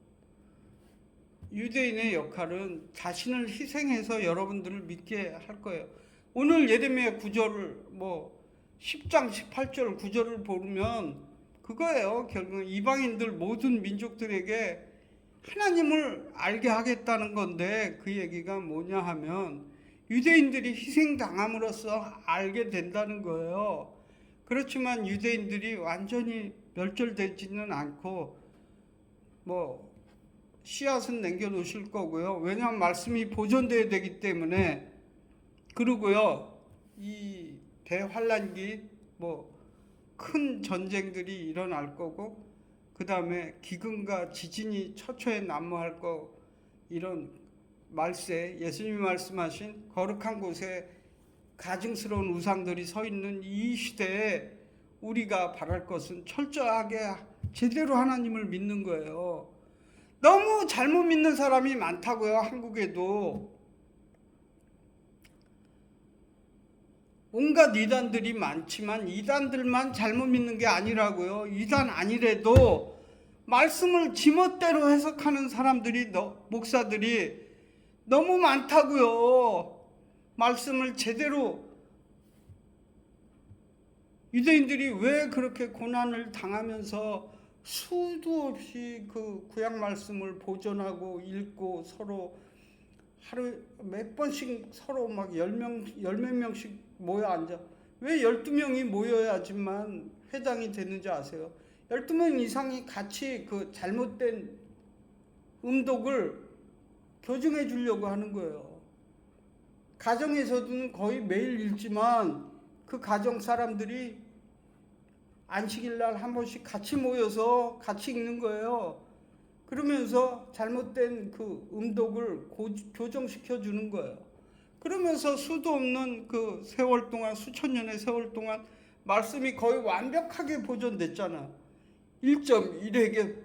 유대인의 역할은 자신을 희생해서 여러분들을 믿게 할 거예요. 오늘 예레미야 9절을 뭐 10장 18절 9절을 보면 그거예요. 결국은 이방인들 모든 민족들에게 하나님을 알게 하겠다는 건데 그 얘기가 뭐냐 하면 유대인들이 희생당함으로써 알게 된다는 거예요. 그렇지만 유대인들이 완전히 멸절되지는 않고 뭐 씨앗은 남겨놓으실 거고요. 왜냐하면 말씀이 보존되어야 되기 때문에. 그리고요 이 대환란기 뭐 큰 전쟁들이 일어날 거고 그 다음에 기근과 지진이 처처에 난무할 거 이런 말세 예수님이 말씀하신 거룩한 곳에 가증스러운 우상들이 서 있는 이 시대에 우리가 바랄 것은 철저하게 제대로 하나님을 믿는 거예요. 너무 잘못 믿는 사람이 많다고요. 한국에도 온갖 이단들이 많지만 이단들만 잘못 믿는 게 아니라고요. 이단 아니래도 말씀을 지멋대로 해석하는 사람들이 목사들이 너무 많다고요. 말씀을 제대로. 유대인들이 왜 그렇게 고난을 당하면서 수도 없이 그 구약 말씀을 보존하고 읽고 서로 하루 몇 번씩 서로 막 열 몇 명씩 모여 앉아. 왜 12명이 모여야지만 회당이 되는지 아세요? 12명 이상이 같이 그 잘못된 음독을 교정해 주려고 하는 거예요. 가정에서는 거의 매일 읽지만 그 가정 사람들이 안식일 날 한 번씩 같이 모여서 같이 읽는 거예요. 그러면서 잘못된 그 음독을 교정시켜 주는 거예요. 그러면서 수도 없는 그 세월 동안, 수천 년의 세월 동안 말씀이 거의 완벽하게 보존됐잖아. 1.1에게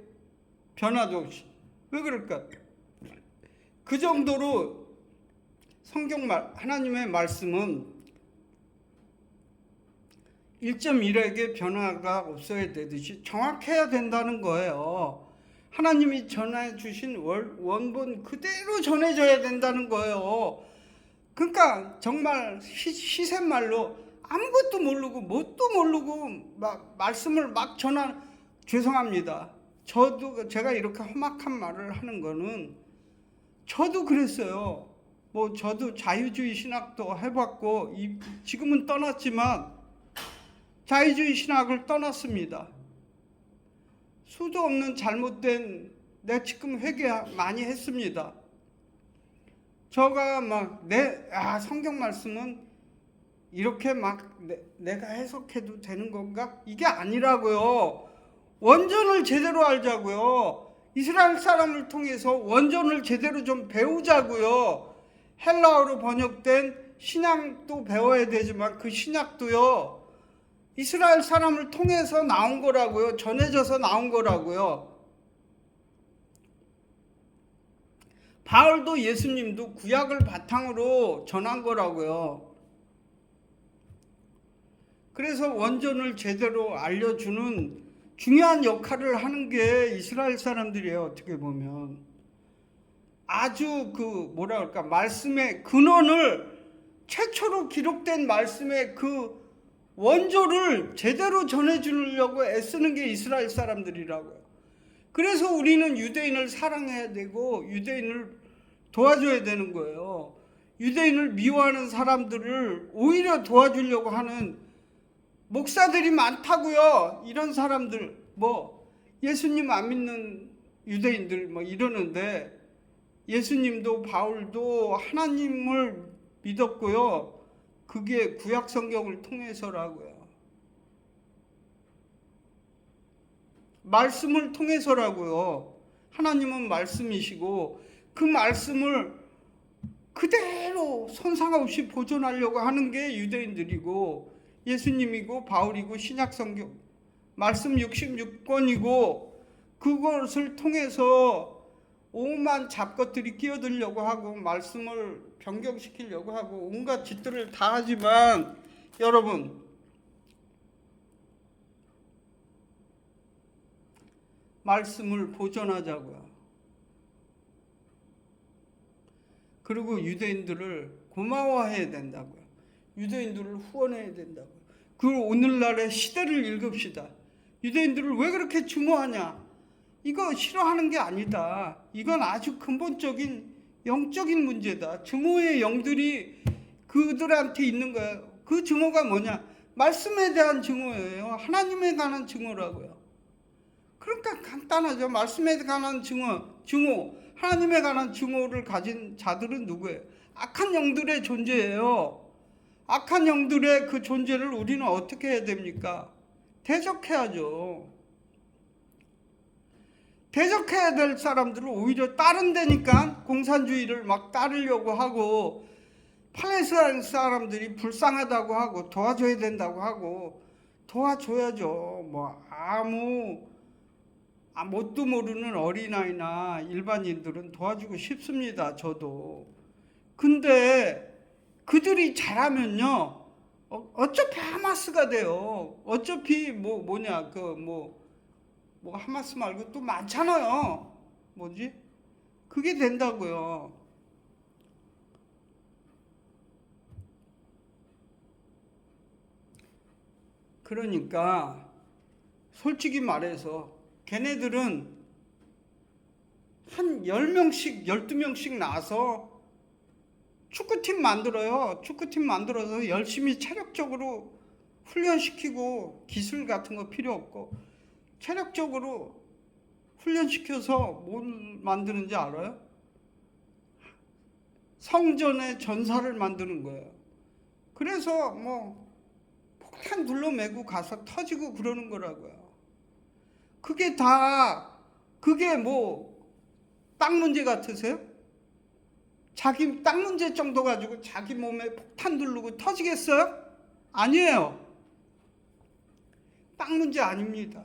변화도 없이. 왜 그럴까? 그 정도로 하나님의 말씀은 1.1에게 변화가 없어야 되듯이 정확해야 된다는 거예요. 하나님이 전해 주신 원본 그대로 전해져야 된다는 거예요. 그러니까 정말 시샘말로 아무것도 모르고 뭣도 모르고 막 말씀을 막 죄송합니다. 제가 이렇게 험악한 말을 하는 거는 저도 그랬어요. 뭐 저도 자유주의 신학도 해봤고 지금은 떠났지만 자유주의 신학을 떠났습니다. 수도 없는 잘못된 내가 회개 많이 했습니다. 저가 막 성경 말씀은 이렇게 막 내가 해석해도 되는 건가? 이게 아니라고요. 원전을 제대로 알자고요. 이스라엘 사람을 통해서 원전을 제대로 좀 배우자고요. 헬라어로 번역된 신약도 배워야 되지만 그 신약도요, 이스라엘 사람을 통해서 나온 거라고요. 전해져서 나온 거라고요. 바울도 예수님도 구약을 바탕으로 전한 거라고요. 그래서 원전을 제대로 알려주는 중요한 역할을 하는 게 이스라엘 사람들이에요. 어떻게 보면 아주 뭐라 그럴까, 말씀의 근원을, 최초로 기록된 말씀의 그 원조를 제대로 전해주려고 애쓰는 게 이스라엘 사람들이라고요. 그래서 우리는 유대인을 사랑해야 되고 유대인을 도와줘야 되는 거예요. 유대인을 미워하는 사람들을 오히려 도와주려고 하는 목사들이 많다고요. 이런 사람들, 예수님 안 믿는 유대인들 이러는데, 예수님도 바울도 하나님을 믿었고요. 그게 구약 성경을 통해서라고요. 말씀을 통해서라고요. 하나님은 말씀이시고 그 말씀을 그대로 손상 없이 보존하려고 하는 게 유대인들이고 예수님이고 바울이고 신약 성경 말씀 66권이고, 그것을 통해서 오만 잡것들이 끼어들려고 하고 말씀을 변경시키려고 하고 온갖 짓들을 다 하지만, 여러분, 말씀을 보존하자고요. 그리고 유대인들을 고마워해야 된다고요. 유대인들을 후원해야 된다고요. 그 오늘날의 시대를 읽읍시다. 유대인들을 왜 그렇게 증오하냐? 이거 싫어하는 게 아니다. 이건 아주 근본적인 영적인 문제다. 증오의 영들이 그들한테 있는 거예요. 그 증오가 뭐냐? 말씀에 대한 증오예요. 하나님에 관한 증오라고요. 그러니까 간단하죠. 말씀에 관한 증오, 하나님에 관한 증오를 가진 자들은 누구예요? 악한 영들의 존재예요. 악한 영들의 그 존재를 우리는 어떻게 해야 됩니까? 대적해야죠. 대적해야 될 사람들을 오히려 다른 데니까 공산주의를 막 따르려고 하고, 팔레스타인 사람들이 불쌍하다고 하고 도와줘야 된다고 하고 도와줘야죠. 뭣도 모르는 어린아이나 일반인들은 도와주고 싶습니다. 저도. 근데 그들이 잘하면요, 어차피 하마스가 돼요. 어차피 하마스 말고 또 많잖아요. 그게 된다고요. 그러니까 솔직히 말해서 걔네들은 한 10명씩 12명씩 나와서 축구팀 만들어요. 축구팀 만들어서 열심히 체력적으로 훈련시키고, 기술 같은 거 필요 없고 체력적으로 훈련시켜서 뭘 만드는지 알아요? 성전의 전사를 만드는 거예요. 그래서 폭탄 둘러매고 가서 터지고 그러는 거라고요. 그게 땅 문제 같으세요? 자기 땅 문제 정도 가지고 자기 몸에 폭탄 두르고 터지겠어요? 아니에요. 땅 문제 아닙니다.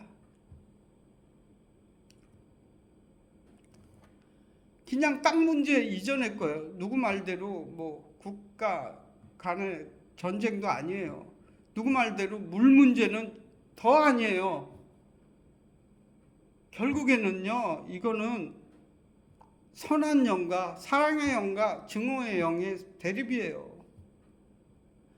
그냥 땅 문제 이전의 거예요. 누구 말대로 국가 간의 전쟁도 아니에요. 누구 말대로 물 문제는 더 아니에요. 결국에는요, 이거는 선한 영과 사랑의 영과 증오의 영의 대립이에요.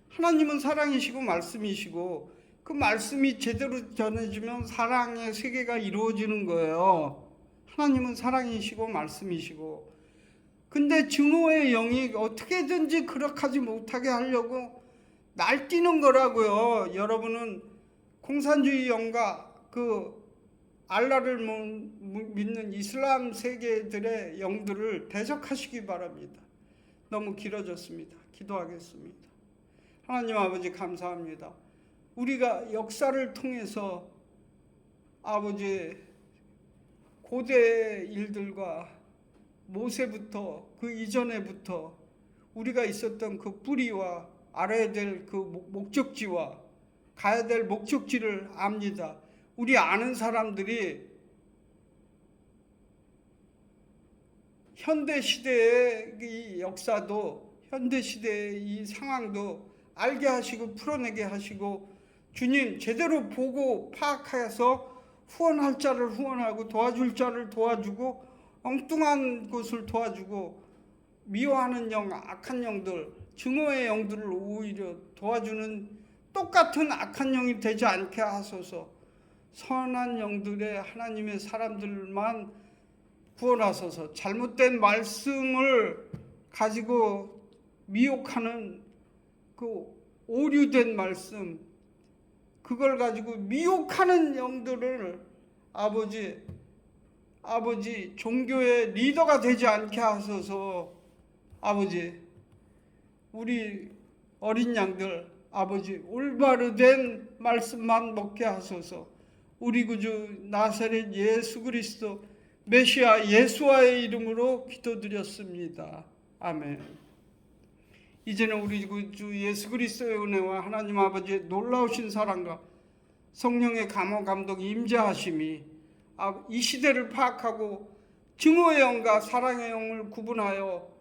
하나님은 사랑이시고 말씀이시고 그 말씀이 제대로 전해지면 사랑의 세계가 이루어지는 거예요. 하나님은 사랑이시고 말씀이시고, 근데 증오의 영이 어떻게든지 그렇게 하지 못하게 하려고 날뛰는 거라고요. 여러분은 공산주의 영과 알라를 믿는 이슬람 세계들의 영들을 대적하시기 바랍니다. 너무 길어졌습니다. 기도하겠습니다. 하나님 아버지, 감사합니다. 우리가 역사를 통해서 아버지 고대 일들과 모세부터 그 이전에부터 우리가 있었던 그 뿌리와 알아야 될 그 목적지와 가야 될 목적지를 압니다. 우리 아는 사람들이 현대 시대의 이 역사도 현대 시대의 이 상황도 알게 하시고 풀어내게 하시고 주님 제대로 보고 파악해서 후원할 자를 후원하고 도와줄 자를 도와주고 엉뚱한 것을 도와주고 미워하는 영, 악한 영들, 증오의 영들을 오히려 도와주는 똑같은 악한 영이 되지 않게 하소서. 선한 영들의 하나님의 사람들만 구원하소서. 잘못된 말씀을 가지고 미혹하는 그 오류된 말씀, 그걸 가지고 미혹하는 영들을 아버지 종교의 리더가 되지 않게 하소서. 아버지 우리 어린 양들 아버지 올바르 된 말씀만 먹게 하소서. 우리 구주 나사렛 예수 그리스도 메시아 예수와의 이름으로 기도드렸습니다. 아멘. 이제는 우리 구주 예수 그리스도의 은혜와 하나님 아버지의 놀라우신 사랑과 성령의 감화 감동 임재하심이 이 시대를 파악하고 증오의 영과 사랑의 영을 구분하여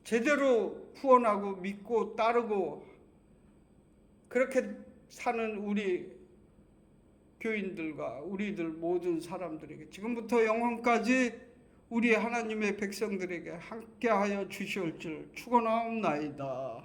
제대로 후원하고 믿고 따르고 그렇게 사는 우리 교인들과 우리들 모든 사람들에게 지금부터 영원까지 우리 하나님의 백성들에게 함께하여 주시올 줄 축원하옵나이다.